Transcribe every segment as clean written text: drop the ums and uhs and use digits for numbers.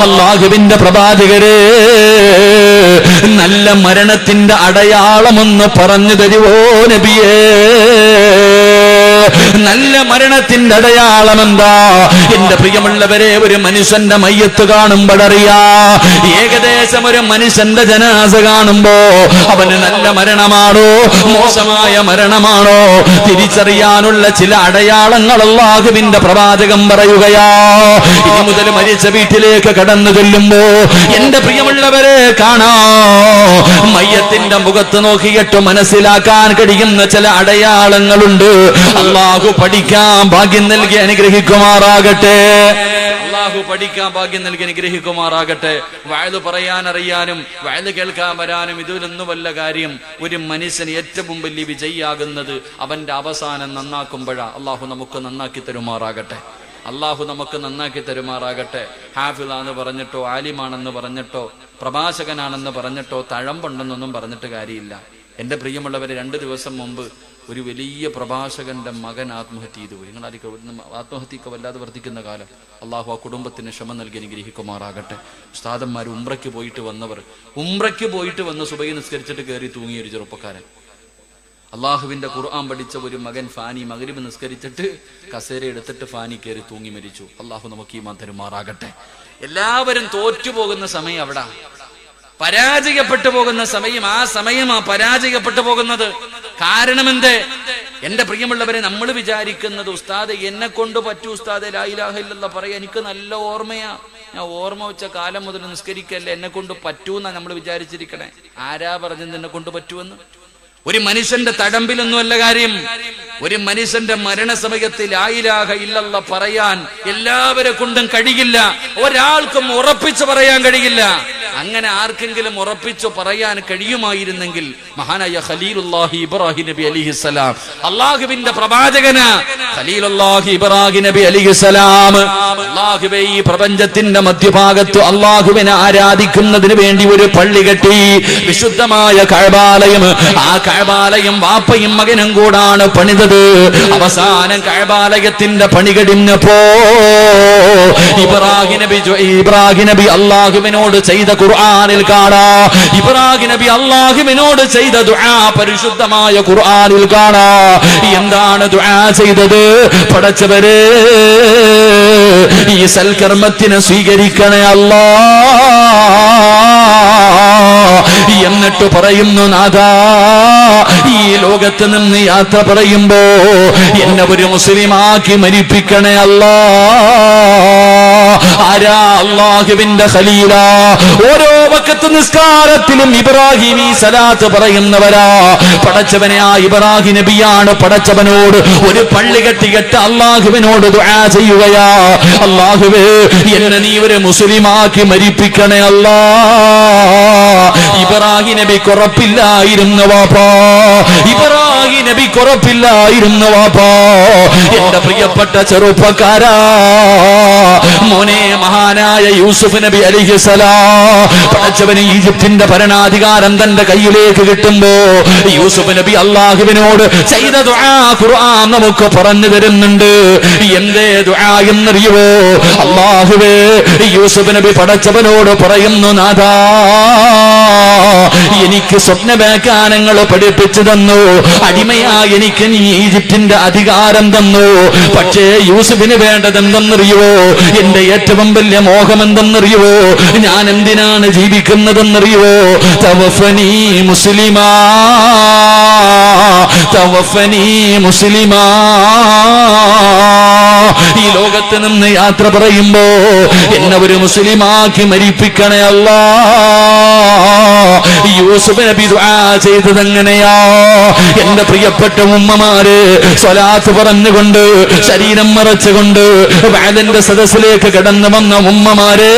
അല്ലാഹുവിന്റെ പ്രവാചകരെ, നല്ല മരണത്തിന്റെ അടയാളമൊന്ന് പറഞ്ഞു തരുവോ നബിയേ? നല്ല മരണത്തിന്റെ അടയാളം എന്താ? എന്റെ പ്രിയമുള്ളവരെ, ഒരു മനുഷ്യന്റെ മയ്യത്ത് കാണുമ്പോഴറിയാ, ഏകദേശം ഒരു മനുഷ്യന്റെ ജനാസ കാണുമ്പോ അവന് നല്ല മരണമാണോ മോശമായ മരണമാണോ തിരിച്ചറിയാനുള്ള ചില അടയാളങ്ങൾ അല്ലാഹുവിന്റെ പ്രവാചകം പറയുകയാ. ഇനി മുതൽ മരിച്ച വീട്ടിലേക്ക് കടന്നു ചെല്ലുമ്പോ എന്റെ പ്രിയമുള്ളവരെ കാണാ, മയ്യത്തിന്റെ മുഖത്ത് നോക്കിയിട്ട് മനസ്സിലാക്കാൻ കഴിയുന്ന ചില അടയാളങ്ങളുണ്ട്. അല്ലാഹു പഠിക്കാൻ ഭാഗ്യം നൽകി അനുഗ്രഹിക്കുമാറാകട്ടെ. അല്ലാഹു പഠിക്കാൻ ഭാഗ്യം നൽകി അനുഗ്രഹിക്കുമാറാകട്ടെ. വഅദ് പറയാൻ അറിയാനും വഅദ് കേൾക്കാൻ വരാനും ഇതിലൊന്നും വല്ല കാര്യം. ഒരു മനുഷ്യന് ഏറ്റവും വലിയ വിജയിയാകുന്നത് അവന്റെ അവസാനം നന്നാക്കുമ്പോഴാ. അല്ലാഹു നമുക്ക് നന്നാക്കി തരുമാറാകട്ടെ. അല്ലാഹു നമുക്ക് നന്നാക്കി തരുമാറാകട്ടെ. ഹാഫിളാന്ന് പറഞ്ഞിട്ടോ ആലിമാണെന്ന് പറഞ്ഞിട്ടോ പ്രഭാഷകനാണെന്ന് പറഞ്ഞിട്ടോ തഴമ്പുണ്ടെന്നൊന്നും പറഞ്ഞിട്ട് കാര്യമില്ല. എന്റെ പ്രിയമുള്ളവരെ, 2 ദിവസം മുമ്പ് ഒരു വലിയ പ്രഭാഷകന്റെ മകൻ ആത്മഹത്യ ചെയ്തു പോയി. നിങ്ങളായിരിക്കും ആത്മഹത്യക്ക് വല്ലാതെ വർദ്ധിക്കുന്ന കാലം. അള്ളാഹു ആ കുടുംബത്തിന് ക്ഷമ നൽകി അനുഗ്രഹിക്കുമാറാകട്ടെ. ഉസ്താദന്മാർ ഉംറയ്ക്ക് പോയിട്ട് വന്നവർ, ഉംറയ്ക്ക് പോയിട്ട് വന്ന് സുബഹി നിസ്കരിച്ചിട്ട് കയറി തൂങ്ങിയ ഒരു ചെറുപ്പക്കാരൻ. അള്ളാഹുവിന്റെ ഖുർആൻ പഠിച്ച ഒരു മകൻ ഫാനി മഗ്രിബ് നിസ്കരിച്ചിട്ട് കസേര എടുത്തിട്ട് ഫാനി കയറി തൂങ്ങി മരിച്ചു. അള്ളാഹു നമുക്ക് ഈമാൻ തരുമാറാകട്ടെ. എല്ലാവരും തോറ്റുപോകുന്ന സമയം അവിടെ, പരാജയപ്പെട്ടു പോകുന്ന സമയം, ആ സമയമാ പരാജയപ്പെട്ടു പോകുന്നത്. കാരണമെന്ത്? എന്റെ പ്രിയമുള്ളവരെ, നമ്മൾ വിചാരിക്കുന്നത് ഉസ്താദ് എന്നെ കൊണ്ട് പറ്റൂ, ഉസ്താദ് ലാ ഇലാഹ ഇല്ലല്ലാഹ് പറയാ, എനിക്ക് നല്ല ഓർമ്മയാ, ഞാൻ ഓർമ്മ വെച്ച കാലം മുതൽ നിസ്കരിക്കല്ലേ, എന്നെ കൊണ്ട് പറ്റൂന്നാ നമ്മൾ വിചാരിച്ചിരിക്കണേ. ആരാ പറഞ്ഞത് എന്നെ കൊണ്ട് പറ്റുമെന്ന്? ഒരു മനുഷ്യന്റെ തടമ്പിലൊന്നുമല്ല കാര്യം. ഒരു മനുഷ്യന്റെ മരണസമയത്ത് ലാ ഇലാഹ ഇല്ലല്ലാഹ് പറയാൻ എല്ലാവരെ കൊണ്ടും കഴിയില്ല. ഒരാൾക്കും ഉറപ്പിച്ചു പറയാൻ കഴിയില്ല. അങ്ങനെ ആർക്കെങ്കിലും ഉറപ്പിച്ചു പറയാൻ കഴിയുമായിരുന്നെങ്കിൽ മഹാനായ ഖലീലുല്ലാഹി ഇബ്രാഹിം നബി അലൈഹിസ്സലാം, അല്ലാഹുവിന്റെ പ്രവാചകന് ഖലീലുല്ലാഹി ഇബ്രാഹിം നബി അലൈഹിസ്സലാം, അല്ലാഹുവേ ഈ പ്രപഞ്ചത്തിന്റെ മധ്യഭാഗത്ത് അല്ലാഹുവിനെ ആരാധിക്കുന്നതിന് വേണ്ടി ഒരു പള്ളി കെട്ടി, വിശുദ്ധമായ കഅബാലയം. ആ കഅബാലയം വാപ്പയും മകനും കൂടാണ് പണിതത്. അവസാനം കഅബാലയത്തിന്റെ പണി കഴിഞ്ഞപ്പോ ഇബ്രാഹിം നബി അല്ലാഹുവിനോട് ചെയ്ത ഖുർആനിൽ കാണാ, ഇബ്രാഹിം നബി അല്ലാഹുവിനോട് ചെയ്ത ദുആ പരിശുദ്ധമായ ഖുർആനിൽ കാണാ. എന്താണ് ദുആ ചെയ്തത്? പടച്ചവരെ, ഈ സൽക്കർമ്മത്തിനെ സ്വീകരിക്കണേ അല്ലാ. എന്നിട്ട് പറയുന്നു, നാഥാ, ഈ ലോകത്ത് നിന്ന് യാത്ര പറയുമ്പോ എന്നെ ഒരു മുസ്ലിമാക്കി മരിപ്പിക്കണേ അല്ലാ. ആരാ? അല്ലാഹുവിന്റെ ഖലീല. ഓരോ വഖത്ത് നിസ്കാരത്തിലും ഇബ്രാഹിമി സലാത്ത് പറയുന്നവരാ. പടച്ചവനെ, ആ ഇബ്രാഹിം നബിയാണ് പടച്ചവനോട് ഒരു പള്ളി കെട്ടിയിട്ട് അല്ലാഹുവിനോട് ദുആ ചെയ്യുകയാ. അല്ലാഹുവേ, എന്നെ നീ ഒരു മുസ്ലിമാക്കി മരിപ്പിക്കണേ അല്ലാ. ഇബ്രാഹിം നബി കുറപ്പില്ലായിരുന്നു വാപ്പാ, ഇബ്രാഹിം നബി കുറപ്പില്ലായിരുന്നു വാപ്പാ. എന്റെ പ്രിയപ്പെട്ട ചെറുപ്പക്കാരാ, മോനെ, മഹാനായ യൂസുഫ് നബി അലൈഹിസ്സലാം, പടച്ചവന് ഈജിപ്തിന്റെ ഭരണാധികാരം തന്റെ കയ്യിലേക്ക് കിട്ടുമ്പോ യൂസുഫ് നബി അല്ലാഹുവിനോട് ചെയ്ത ദുആ ഖുർആൻ നമുക്ക് പറഞ്ഞു തരുന്നുണ്ട്. എന്തേ ദുആ എന്നറിയുവോ? അല്ലാഹുവേ, യൂസുഫ് നബി പടച്ചവനോട് പറയുന്നു, നാഥാ, എനിക്ക് സ്വപ്നവ്യാഖ്യാനങ്ങൾ പഠിപ്പിച്ചു തന്നു, അടിമയായി എനിക്ക് നീ ഈജിപ്തിന്റെ അധികാരം തന്നു. പക്ഷേ യൂസുഫിന് വേണ്ടത് എന്തെന്നറിയുവോ? എന്റെ ഏറ്റവും വലിയ മോഹം എന്തെന്നറിയുവോ? ഞാൻ എന്തിനാണ് ജീവിക്കുന്നതെന്നറിയുവോ? തവഫനി മുസ്ലിമാ, തവഫനി മുസ്ലിമാ. ഈ ലോകത്ത് നിന്ന് യാത്ര പറയുമ്പോ എന്നെ ഒരു മുസ്ലിമാക്കി മരിപ്പിക്കണേ അല്ലാ. യൂസുഫ് നബി ദുആ ചെയ്തത് എങ്ങനെയാ? എന്റെ പ്രിയപ്പെട്ട ഉമ്മമാര്, സ്വലാത്ത് പറഞ്ഞുകൊണ്ട് ശരീരം മറച്ചുകൊണ്ട് വഅദിന്റെ സദസ്സിലേക്ക് കടന്നു വന്ന ഉമ്മമാരെ,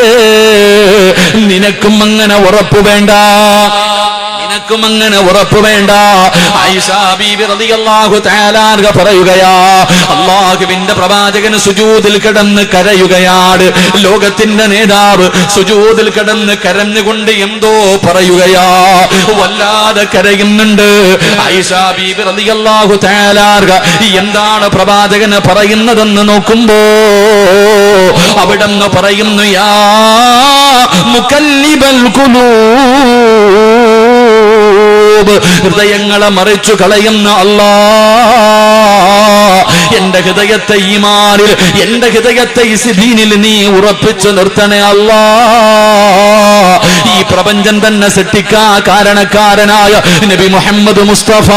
നിനക്കും അങ്ങനെ ഉറപ്പ് വേണ്ട, നിനക്കും അങ്ങനെ ഉറപ്പ് വേണ്ട. ആയിഷ ബീബി റളിയല്ലാഹു തആല അൻഹ പറയുകയാ, അല്ലാഹുവിന്റെ പ്രവാചകൻ സുജൂദിൽ കിടന്ന് കരയുകയാണ്. ലോകത്തിന്റെ നേതാവ് സുജൂദിൽ കിടന്ന് കരഞ്ഞുകൊണ്ട് എന്തോ പറയുകയാ, വല്ലാതെ കരയുന്നുണ്ട്. ആയിഷ ബീബി റളിയല്ലാഹു തആല അൻഹ എന്താണ് പ്രവാചകന് പറയുന്നതെന്ന് നോക്കുമ്പോ അവിടെന്ന് പറയുന്നു യാ മുകല്ലിബൽ ഖുലൂബ്, ഹൃദയങ്ങളെ മറിച്ചു കളയുന്ന അല്ലാഹ്, എന്റെ ഹൃദയത്തെ ഈമാനിൽ, എന്റെ ഹൃദയത്തെ ഇസ്ദീനിൽ നീ ഉറപ്പിച്ചു നിർത്തണേ അല്ലാഹ്. ഈ പ്രപഞ്ചം തന്നെ സൃഷ്ടിക്കാ കാരണക്കാരനായ നബി മുഹമ്മദ് മുസ്തഫ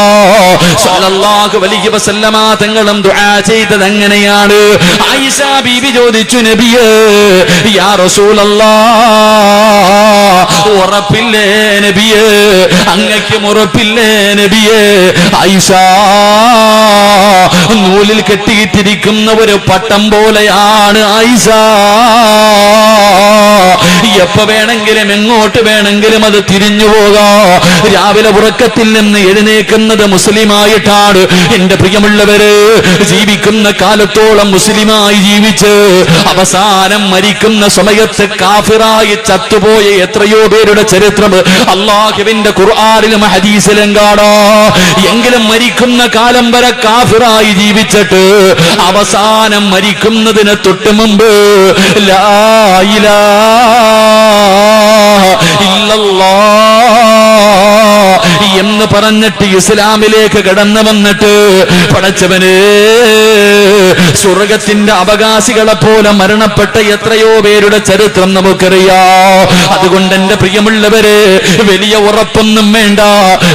സല്ലല്ലാഹു അലൈഹി വസല്ലമ തങ്ങളും ദുആ ചെയ്തത് എങ്ങനെയാണ്? ആയിഷ ബീവി ചോദിച്ചു, നബിയേ യാ റസൂലല്ലാഹ്, ഉറപ്പില്ലേ നബിയേ, അങ്ങയ്ക്കും ഉറപ്പില്ലേ നബിയേ? ആയിഷ, നൂലിൽ കെട്ടിയിട്ടിരിക്കുന്ന ഒരു പട്ടം പോലെയാണ് ആയിഷ. എപ്പോ വേണമെങ്കിലും എങ്ങോട്ട് വേണമെങ്കിലും അത് തിരിഞ്ഞു പോകാം. രാവിലെ ഉറക്കത്തിൽ നിന്ന് എഴുന്നേക്കുന്നത് മുസ്ലിമായിട്ടാണ്. എന്റെ പ്രിയമുള്ളവര്, ജീവിക്കുന്ന കാലത്തോളം മുസ്ലിമായി ജീവിച്ച് അവസാനം മരിക്കുന്ന സമയത്ത് കാഫിറായി ചത്തുപോയ എത്രയോ പേരുടെ ചരിത്രം അല്ലാഹുവിന്റെ ഖുർആനിലും ഹദീസിലും കാണാം. എങ്കിലും മരിക്കുന്ന കാലം വരെ കാഫിറായി ജീവിച്ചിട്ട് അവസാനം മരിക്കുന്നതിന് തൊട്ട് മുമ്പ് ലാ ഇലാഹ ഇല്ലല്ലാഹ് എന്ന് പറഞ്ഞിട്ട് ഇസ്ലാമിലേക്ക് കടന്നു വന്നിട്ട് പടച്ചവനെ സ്വർഗത്തിന്റെ അവകാശികളെ പോലെ മരണപ്പെട്ട എത്രയോ പേരുടെ ചരിത്രം നമുക്കറിയാം. അതുകൊണ്ട് എന്റെ പ്രിയമുള്ളവരെ, വലിയ ഉറപ്പൊന്നും വേണ്ട,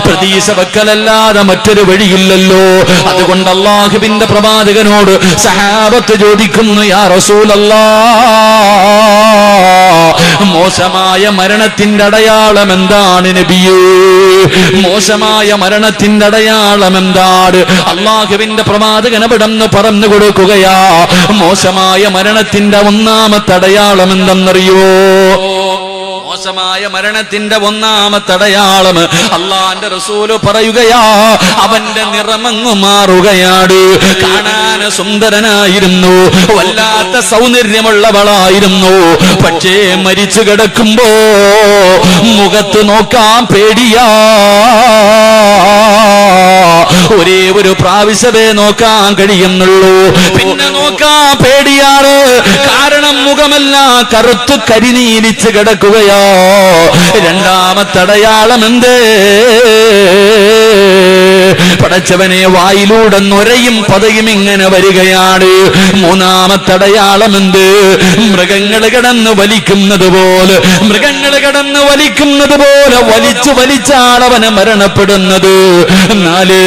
പ്രതീക്ഷ വെക്കലല്ലാതെ മറ്റൊരു വഴിയില്ലല്ലോ. അതുകൊണ്ട് അല്ലാഹുവിന്റെ പ്രവാചകനോട് സഹാബത്ത് ചോദിക്കുന്നു, യാ റസൂലല്ലാഹ്, മോശമായ മരണത്തിന്റെ അടയാളം എന്താണ് നബിയേ? മോശമായ മരണത്തിന്റെ അടയാളം എന്താണ്? അല്ലാഹുവിന്റെ പ്രവാചകൻ അവിടെന്ന് പറഞ്ഞു കൊടുക്കുകയാ, മോശമായ മരണത്തിന്റെ ഒന്നാമത്തെ അടയാളം എന്തെന്നറിയോ? മോശമായ മരണത്തിന്റെ ഒന്നാമത്തെ അടയാളം അല്ലാഹുവിന്റെ റസൂല് പറയുകയാ, അവന്റെ നിറമങ്ങു മാറുകയാണ്. കാണാൻ സുന്ദരനായിരുന്നു, വല്ലാത്ത സൗന്ദര്യമുള്ളവളായിരുന്നു. പക്ഷേ മരിച്ചു കിടക്കുമ്പോ മുഖത്ത് നോക്കാൻ പേടിയാ. ഒരേ ഒരു പ്രാവശ്യമേ നോക്കാൻ കഴിയുന്നുള്ളൂ, പിന്നെ നോക്കാൻ പേടിയാണ്. കാരണം മുഖമെല്ലാം കറുത്തു കരിനീലിച്ച് കിടക്കുകയാ. രണ്ടാമത്തെ അടയാളം എന്തേ? പടച്ചവനെ, വായിലൂടെ നൊരയും പതയും ഇങ്ങനെ വരികയാണ്. മൂന്നാമത്തെ അടയാളം എന്ത്? മൃഗങ്ങൾ കിടന്ന് വലിക്കുന്നത് പോലെ, മൃഗങ്ങൾ കിടന്ന് വലിക്കുന്നത് പോലെ വലിച്ചാണ് അവന് മരണപ്പെടുന്നത്. നാല്,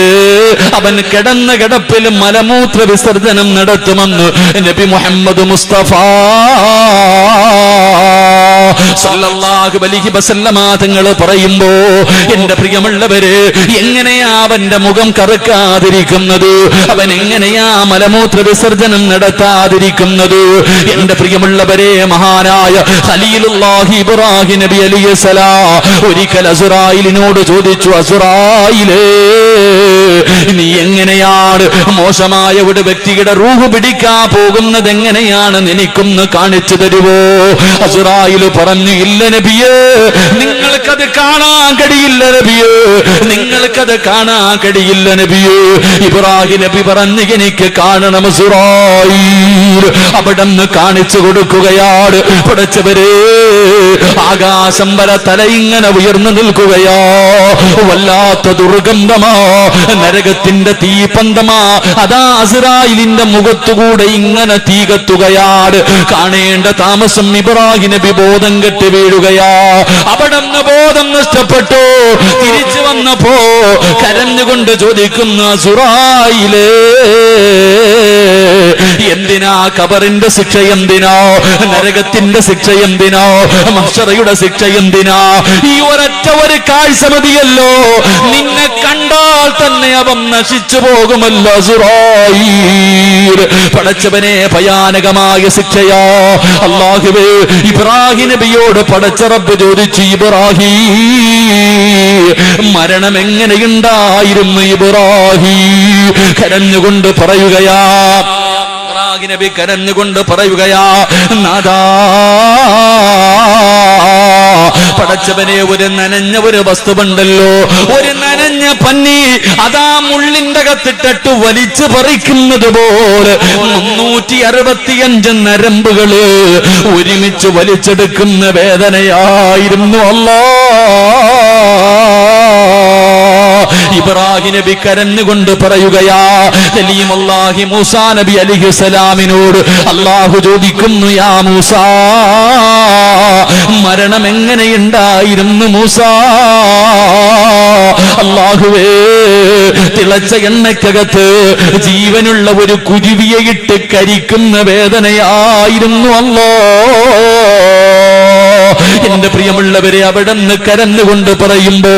അവൻ കിടന്ന കിടപ്പിൽ മലമൂത്ര വിസർജനം നടത്തുമെന്ന് നബി മുഹമ്മദ് മുസ്തഫ സല്ലല്ലാഹു അലൈഹി വസല്ലമ തങ്ങൾ പറയുമ്പോ, എന്റെ പ്രിയമുള്ളവര്, എങ്ങനെയാ അവന്റെ മുഖം കറുക്കാതിരിക്കുന്നത്? അവൻ എങ്ങനെയാ മലമൂത്ര വിസർജനം നടത്താതിരിക്കുന്നത്? എന്റെ പ്രിയമുള്ളവരെ, മഹാനായ ഖലീലുല്ലാഹി ഇബ്രാഹിം നബി അലൈഹിസ്സലാം ഒരിക്കൽ അസ്റായിലിനോട് ചോദിച്ചു, അസ്റായിലേ, നീ എങ്ങനെയാണ് മോശമായ ഒരു വ്യക്തിയുടെ റൂഹ് പിടിക്കാൻ പോകുന്നത് എങ്ങനെയാണ് എനിക്കൊന്ന് കാണിച്ചു തരുവോ? അസ്റായിൽ പറഞ്ഞു, ഇല്ല നബിയേ, നിങ്ങൾക്കത് കാണാൻ കഴിയില്ല നബിയേ, നിങ്ങൾക്കത് കാണാൻ കഴിയില്ല നബിയേ. ഇബ്രാഹിം നബി പറഞ്ഞു, എനിക്ക് കാണണം അസ്റായിൽ. അവിടെന്ന് കാണിച്ചു കൊടുക്കുകയാണ്. പടച്ചവരെ, ആകാശം വരെ തല ഇങ്ങനെ ഉയർന്നു നിൽക്കുകയാ. വല്ലാത്ത ദുർഗന്ധമാ, നരകത്തിന്റെ തീപന്തമാ. അതാ അസ്റായിലിന്റെ മുഖത്തുകൂടെ ഇങ്ങനെ തീ കത്തുകയാണ്. കാണേണ്ട താമസം ഇബ്രാഹിം നബി ബോധം കെട്ടി വീഴുകയാ. അവിടെന്ന് ബോധം നഷ്ടപ്പെട്ടു. തിരിച്ചു വന്നപ്പോ കരഞ്ഞുകൊണ്ട് ചോദിക്കുന്ന, അസ്റായിലേ, എന്തിനാ ഖബറിന്റെ ശിക്ഷ? എന്തിനാ നരകത്തിന്റെ ശിക്ഷ? എന്തിനാ മഹ്ശറയുടെ ശിക്ഷ? എന്തിനാ? ഈ ഒരൊറ്റ ഒരു കാഴ്ച മതിയല്ലോ, നിന്നെ കണ്ടാൽ തന്നെ അവൻ നശിച്ചു പോകുമല്ലോ അസ്റായീൽ. പടച്ചവനെ, ഭയാനകമായ ശിക്ഷയാ. അല്ലാഹുവേ, ഇബ്രാഹിം നബിയോട് പടച്ച റബ്ബ് ചോദിച്ചു, ഇബ്രാഹിം, മരണം എങ്ങനെയുണ്ടായിരുന്നു? ഇബ്രാഹിം കരഞ്ഞുകൊണ്ട് പറയുകയാ, ഇബ്രാഹിം നബി കരഞ്ഞുകൊണ്ട് പറയുകയാ, നാദാ, പടച്ചവനെ, ഒരു നനഞ്ഞ ഒരു വസ്തുവുണ്ടല്ലോ, ഒരു നനഞ്ഞ പന്നി അതാ മുള്ളിന്റെ അകത്തിട്ടിട്ട് വലിച്ചു പറിക്കുന്നത് പോലെ 365 നരമ്പുകള് ഒരുമിച്ച് വലിച്ചെടുക്കുന്ന വേദനയായിരുന്നു ഇബ്രാഹിം നബി കരഞ്ഞുകൊണ്ട് പറയുകയാ, കലീമുല്ലാഹി മൂസാ നബി അലൈഹിസ്സലാമിനോട് അല്ലാഹു ചോദിക്കുന്നു, യാ മൂസാ, മരണം എങ്ങനെയുണ്ടായിരുന്നു മൂസാ? അല്ലാഹുവേ, തിളച്ച എണ്ണക്കകത്ത് ജീവനുള്ള ഒരു കുരുവിയെ ഇട്ട് കരിക്കുന്ന വേദനയായിരുന്നു അല്ലാ. എന്റെ പ്രിയമുള്ളവരെ, അവിടെ നിന്ന് കരന്നുകൊണ്ട് പറയുമ്പോ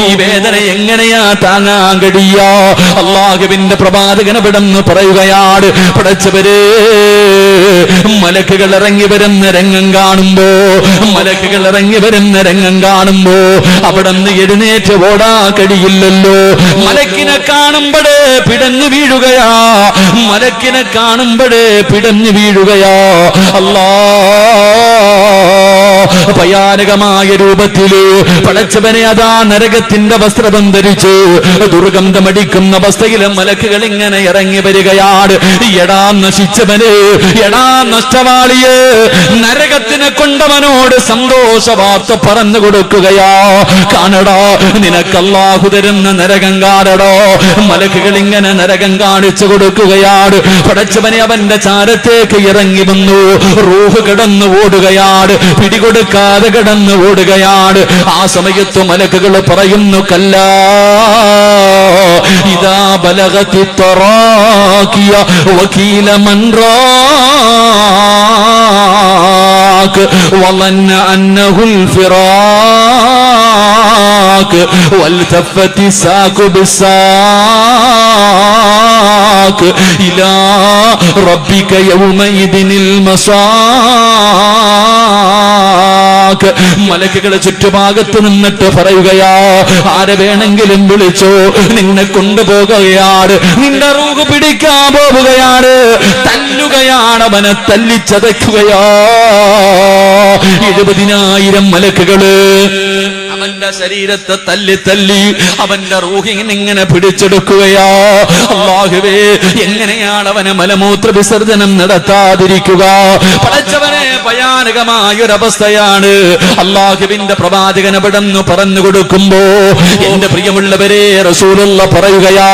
ഈ വേദന എങ്ങനെയാ താങ്ങാൻ കഴിയാ? അല്ലാഹുവിന്റെ പ്രവാചകൻ അവിടെ നിന്ന് പറയുകയാണ്, പടച്ചവരെ, മലക്കുകൾ ഇറങ്ങി വരുന്ന രംഗം കാണുമ്പോ അവിടെ നിന്ന് എഴുന്നേറ്റ് ഓടാ കഴിയില്ലല്ലോ. മലക്കിനെ കാണുമ്പോഴേ പിടഞ്ഞു വീഴുകയാ. അല്ലാ, ഭയാനകമായ രൂപത്തില് പടച്ചവനെ അതാ നരകത്തിന്റെ വസ്ത്രം ധരിച്ച് ദുർഗന്ധമടിക്കുന്ന അവസ്ഥയിലെ മലക്കുകൾ ഇങ്ങനെ ഇറങ്ങി വരികയാണ്. എടാ നശിച്ചവന്, എടാ നഷ്ടവാളിയെ, നരകത്തിനെ കൊണ്ടവനോട് സന്തോഷ വാർത്ത പറഞ്ഞു കൊടുക്കുകയാ. കാണടാ, നിനക്ക് അല്ലാഹു തരുന്ന നരകം കാണടോ. മലക്കുകൾ ഇങ്ങനെ നരകം കാണിച്ചു കൊടുക്കുകയാണ്. പടച്ചവനെ അവന്റെ ചാരത്തേക്ക് ഇറങ്ങി വന്നു. റൂഹ് കിടന്നു ഓടുകയാണ്, പിടികൊടുക്കാതെ കിടന്നു ഓടുകയാണ്. ആ സമയത്ത് മലക്കുകൾ പറയുന്നു, കല്ലാ ഇദാ ബലഗതി തറാഖിയ വകീല മൻ റാഖ് വളന്ന അന്നഹുൽ ഫിറാഖ് വൽതഫത്തി സാഖു ബിസാഖ് ഇലാ റബ്ബിക യൗമഇദിനിൽ മസാഖ്. മലക്കുകളെ ചുറ്റുഭാഗത്ത് നിന്നിട്ട് പറയുകയാ, ആരെ വേണമെങ്കിലും വിളിച്ചോ, നിന്നെ കൊണ്ടുപോകുകയാണ്, നിന്റെ റൂഹ് പിടിക്കാൻ പോവുകയാണ്, തല്ലുകയാണ്, അവനെ തല്ലിച്ചതയ്ക്കുകയാ. 70,000 മലക്കുകള് അവന്റെ ശരീരത്തെ തല്ലി അവന്റെ റൂഹിനെ ഇങ്ങനെ പിടിച്ചെടുക്കുകയാ. അല്ലാഹുവേ, എങ്ങനെയാണ് അവനെ മലമൂത്ര വിസർജനം നടത്താതിരിക്കുക? പടച്ചവനെ, ഭയാനകമായൊരവസ്ഥയാണ്. അല്ലാഹുവിന്റെ പ്രവാചകൻ അവിടെ നിന്ന് പറഞ്ഞു കൊടുക്കുമ്പോ എന്റെ പ്രിയമുള്ളവരെ, റസൂലുള്ള പറയുകയാ,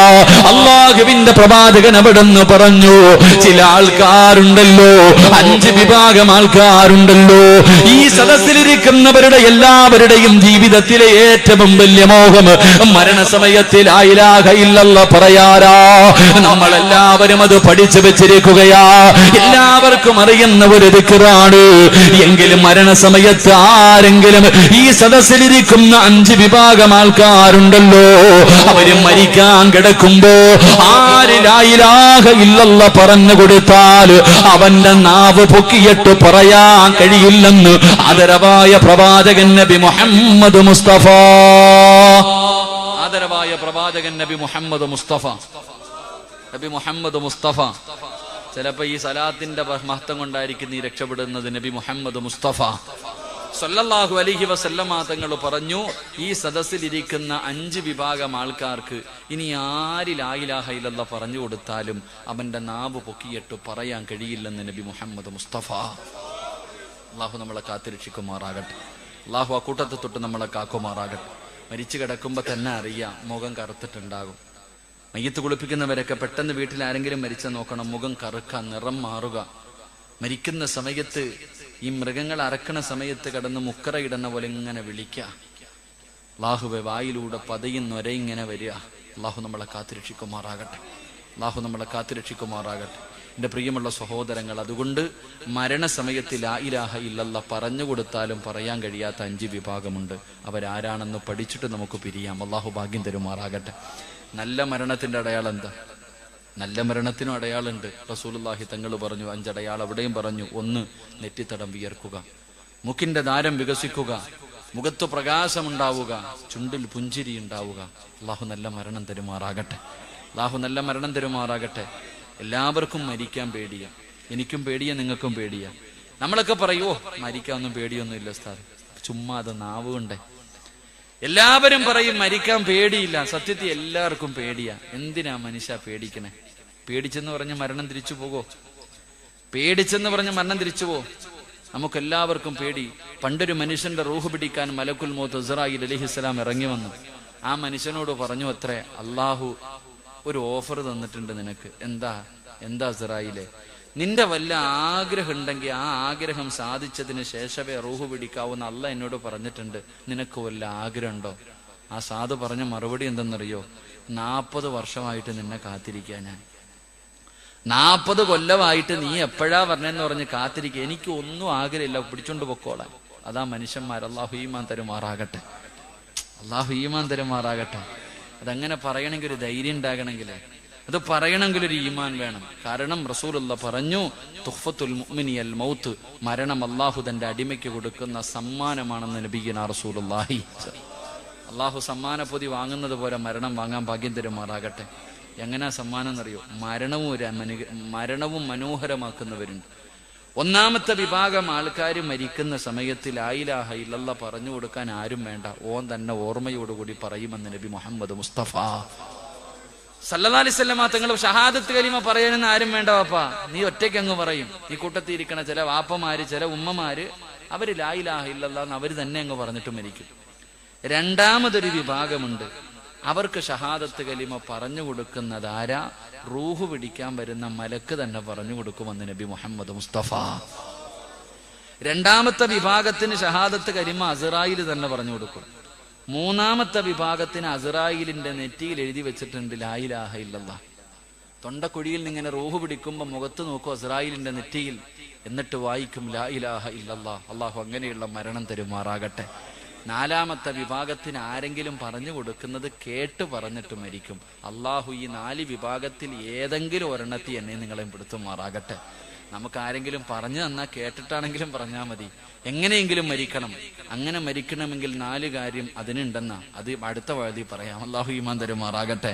അല്ലാഹുവിന്റെ പ്രവാചകൻ അവിടെ നിന്ന് പറഞ്ഞു, ചില ആൾക്കാരുണ്ടല്ലോ, 5 വിഭാഗം ആൾക്കാരുണ്ടല്ലോ, ഈ സദസ്സിലിരിക്കുന്നവരുടെ എല്ലാവരുടെയും ജീവിതത്തിലെ ഏറ്റവും വലിയ മോഹം മരണസമയത്തിൽ ലാ ഇലാഹ ഇല്ലല്ലാഹ് പറയാറാ. നമ്മളെല്ലാവരും അത് പഠിച്ചു വെച്ചിരിക്കുകയാ, എല്ലാവർക്കും അറിയുന്ന ഒരു ദിക്റാണ്. എങ്കിലും മരണസമയത്ത് ആരെങ്കിലും ഈ സദസ്സിലിരിക്കുന്ന 5 വിഭാഗം ആൾക്കാരുണ്ടല്ലോ, അവര് മരിക്കാൻ കിടക്കുമ്പോ ആര് ലാ ഇലാഹ ഇല്ലല്ലാഹ് പറഞ്ഞു കൊടുത്താൽ അവന്റെ നാവ് പൊക്കിയിട്ട് പറയാൻ കഴിയില്ലെന്ന് ആദരവായ പ്രവാചകൻ നബി മുഹമ്മദ് മുസ്തഫ. ആദരവായ പ്രവാചകൻ നബി മുഹമ്മദ് മുസ്തഫ. ചിലപ്പോ ഈ സലാത്തിന്റെ മഹത്വം കൊണ്ടായിരിക്കും നീ രക്ഷപ്പെടുന്നത്. നബി മുഹമ്മദ് മുസ്തഫ സല്ലല്ലാഹു അലൈഹി വസല്ലമ തങ്ങൾ പറഞ്ഞു, ഈ സദസ്സിലിരിക്കുന്ന 5 വിഭാഗം ആൾക്കാർക്ക് ഇനി ആര് ലാ ഇലാഹ ഇല്ലല്ലാഹ് പറഞ്ഞു കൊടുത്താലും അവന്റെ നാവ് പൊക്കിയിട്ട് പറയാൻ കഴിയില്ലെന്ന് നബി മുഹമ്മദ് മുസ്തഫ. അള്ളാഹു നമ്മളെ കാത്തിരക്ഷിക്കുമാറാകട്ടെ. അള്ളാഹു ആ കൂട്ടത്തെ തൊട്ട് നമ്മളെ കാക്കുമാറാകട്ടെ. മരിച്ചു കിടക്കുമ്പോ തന്നെ അറിയാം, മുഖം കറുത്തിട്ടുണ്ടാകും. മയ്യത്ത് കുളിപ്പിക്കുന്നവരൊക്കെ പെട്ടെന്ന് വീട്ടിൽ ആരെങ്കിലും മരിച്ച നോക്കണം, മുഖം കറുക്കാൻ, നിറം മാറുക. മരിക്കുന്ന സമയത്ത് ഈ മൃഗങ്ങൾ അറക്കണ സമയത്ത് കിടന്ന് മുക്കറയിടുന്ന പോലെ ഇങ്ങനെ വിളിക്കുക. അല്ലാഹുവേ, വായിലൂടെ പതയും നൊരയിങ്ങനെ വരിക. അള്ളാഹു നമ്മളെ കാത്തിരക്ഷിക്കുമാറാകട്ടെ. എൻ്റെ പ്രിയമുള്ള സഹോദരങ്ങൾ, അതുകൊണ്ട് മരണസമയത്ത് ലാ ഇലാഹ ഇല്ലല്ലാഹ് പറഞ്ഞു കൊടുത്താലും പറയാൻ കഴിയാത്ത 5 വിഭാഗമുണ്ട്. അവരാരാണെന്ന് പഠിച്ചിട്ട് നമുക്ക് പിരിയാം. അള്ളാഹു ഭാഗ്യം തരുമാറാകട്ടെ. നല്ല മരണത്തിന്റെ അടയാളം എന്താ? നല്ല മരണത്തിനും അടയാളുണ്ട്. റസൂലുള്ളാഹി തങ്ങൾ പറഞ്ഞു 5 അടയാളം. അവിടെയും പറഞ്ഞു, 1 നെറ്റിത്തടം വിയർക്കുക, മുക്കിന്റെ ദാരം വികസിക്കുക, മുഖത്ത് പ്രകാശമുണ്ടാവുക, ചുണ്ടിൽ പുഞ്ചിരി ഉണ്ടാവുക. അള്ളാഹു നല്ല മരണം തരുമാറാകട്ടെ. എല്ലാവർക്കും മരിക്കാൻ പേടിയാ. എനിക്കും പേടിയാ, നിങ്ങൾക്കും പേടിയാ. നമ്മളൊക്കെ പറയുമോ മരിക്കാനൊന്നും പേടിയൊന്നും ഇല്ല ഉസ്താദ്, ചുമ്മാ അത് നാവുകൊണ്ടേ. എല്ലാവരും പറയും മരിക്കാൻ പേടിയില്ല. സത്യത്തിൽ എല്ലാവർക്കും പേടിയാ. എന്തിനാ മനുഷ്യ പേടിക്കണേ? പേടിച്ചെന്ന് പറഞ്ഞ് മരണം തിരിച്ചു പോകോ? പേടിച്ചെന്ന് പറഞ്ഞ് മരണം തിരിച്ചു പോ? നമുക്കെല്ലാവർക്കും പേടി. പണ്ടൊരു മനുഷ്യന്റെ റൂഹ് പിടിക്കാൻ മലക്കുൽ മൗത്ത് ഇസ്രായീൽ അലൈഹിസ്സലാം ഇറങ്ങി വന്നു. ആ മനുഷ്യനോട് പറഞ്ഞു അത്രേ, അള്ളാഹു ഒരു ഓഫർ തന്നിട്ടുണ്ട് നിനക്ക്. എന്താ ഇസ്രായീലെ? നിന്റെ വല്ല ആഗ്രഹം ഉണ്ടെങ്കിൽ ആ ആഗ്രഹം സാധിച്ചതിന് ശേഷമേ റൂഹ് പിടിക്കാവൂന്ന് അള്ളാഹ് എന്നോട് പറഞ്ഞിട്ടുണ്ട്. നിനക്ക് വല്ല ആഗ്രഹം ഉണ്ടോ? ആ സാധു പറഞ്ഞ മറുപടി എന്തെന്നറിയോ? 40 വർഷമായിട്ട് നിന്നെ കാത്തിരിക്കാൻ ഞാൻ. 40 കൊല്ലമായിട്ട് നീ എപ്പോഴാ പറഞ്ഞെന്ന് പറഞ്ഞ് കാത്തിരിക്കുക. എനിക്ക് ഒന്നും ആഗ്രഹമില്ല, പിടിച്ചോണ്ട് പൊക്കോളാൻ. അതാ മനുഷ്യന്മാർ. അള്ളാഹു ഈമാൻ തരുമാറാകട്ടെ. അതങ്ങനെ പറയണമെങ്കിൽ ഒരു ധൈര്യം ഉണ്ടാകണമെങ്കിൽ, അത് പറയണമെങ്കിൽ ഒരു ഈമാൻ വേണം. കാരണം റസൂലുള്ള പറഞ്ഞു, തുഹ്ഫത്തുൽ മുഅ്മിനിൽ മൗത്ത്, മരണം അള്ളാഹു തന്റെ അടിമയ്ക്ക് കൊടുക്കുന്ന സമ്മാനമാണെന്ന് നബിയുനാ റസൂലുള്ളാഹി. അള്ളാഹു സമ്മാനപ്പൊതി വാങ്ങുന്നത് പോലെ മരണം വാങ്ങാൻ ഭാഗ്യം തരുമാറാകട്ടെ. എങ്ങനെയാ സമ്മാനം എന്നറിയോ? മരണവും മനോഹരമാക്കുന്നവരുണ്ട്. ഒന്നാമത്തെ വിഭാഗം ആൾക്കാർ മരിക്കുന്ന സമയത്ത് ലാ ഇലാഹ ഇല്ലല്ലാഹ് പറഞ്ഞു കൊടുക്കാൻ ആരും വേണ്ട, ഓൻ തന്നെ ഓർമ്മയോടുകൂടി പറയുമെന്ന് നബി മുഹമ്മദ് മുസ്തഫ സല്ലല്ലാഹു അലൈഹി വസല്ലം തങ്ങൾ ഷഹാദത്ത് കലിമ പറയാനെന്ന് ആരും വേണ്ട വാപ്പാ, നീ ഒറ്റയ്ക്ക് അങ്ങ് പറയും. ഈ കൂട്ടത്തിൽ ഇരിക്കണ ചില വാപ്പമാര്, ചില ഉമ്മമാര്, അവര് ലാ ഇലാഹ ഇല്ലല്ലാഹ് എന്ന് അവര് തന്നെ അങ്ങ് പറഞ്ഞിട്ട് മരിക്കും. രണ്ടാമതൊരു വിഭാഗമുണ്ട്, അവർക്ക് ഷഹാദത്ത് കലിമ പറഞ്ഞു കൊടുക്കുന്നത് ആരാ? റൂഹ് പിടിക്കാൻ വരുന്ന മലക്ക് തന്നെ പറഞ്ഞു കൊടുക്കുമെന്ന് നബി മുഹമ്മദ് മുസ്തഫ. രണ്ടാമത്തെ വിഭാഗത്തിന് ഷഹാദത്ത് കലിമ അസ്റായീൽ തന്നെ പറഞ്ഞു കൊടുക്കും. മൂന്നാമത്തെ വിഭാഗത്തിന് അസ്റായീലിന്റെ നെറ്റിയിൽ എഴുതി വെച്ചിട്ടുണ്ട് ലാ ഇലാഹ ഇല്ലല്ലാഹ്. തൊണ്ടക്കുഴിയിൽ നിന്നിങ്ങനെ റൂഹ് പിടിക്കുമ്പോൾ മുഖത്ത് നോക്കും അസ്റായീലിന്റെ നെറ്റിയിൽ, എന്നിട്ട് വായിക്കും ലാ ഇലാഹ ഇല്ലല്ലാഹ്. അള്ളാഹു അങ്ങനെയുള്ള മരണം തരുമാറാകട്ടെ. നാലാമത്തെ വിഭാഗത്തിന് ആരെങ്കിലും പറഞ്ഞു കൊടുക്കുന്നത് കേട്ട് പറഞ്ഞിട്ട് മരിക്കും. അള്ളാഹു ഈ 4 വിഭാഗത്തിൽ ഏതെങ്കിലും ഒരെണ്ണത്തിൽ എന്നെ നിങ്ങളെ പിടുത്തുമാറാകട്ടെ. നമുക്ക് ആരെങ്കിലും പറഞ്ഞു തന്നാൽ കേട്ടിട്ടാണെങ്കിലും പറഞ്ഞാൽ മതി, എങ്ങനെയെങ്കിലും മരിക്കണം. അങ്ങനെ മരിക്കണമെങ്കിൽ 4 കാര്യം അതിനുണ്ടെന്നാ, അത് അടുത്ത വഴുതി പറയാം. അള്ളാഹു ഈമാൻ തരുമാറാകട്ടെ.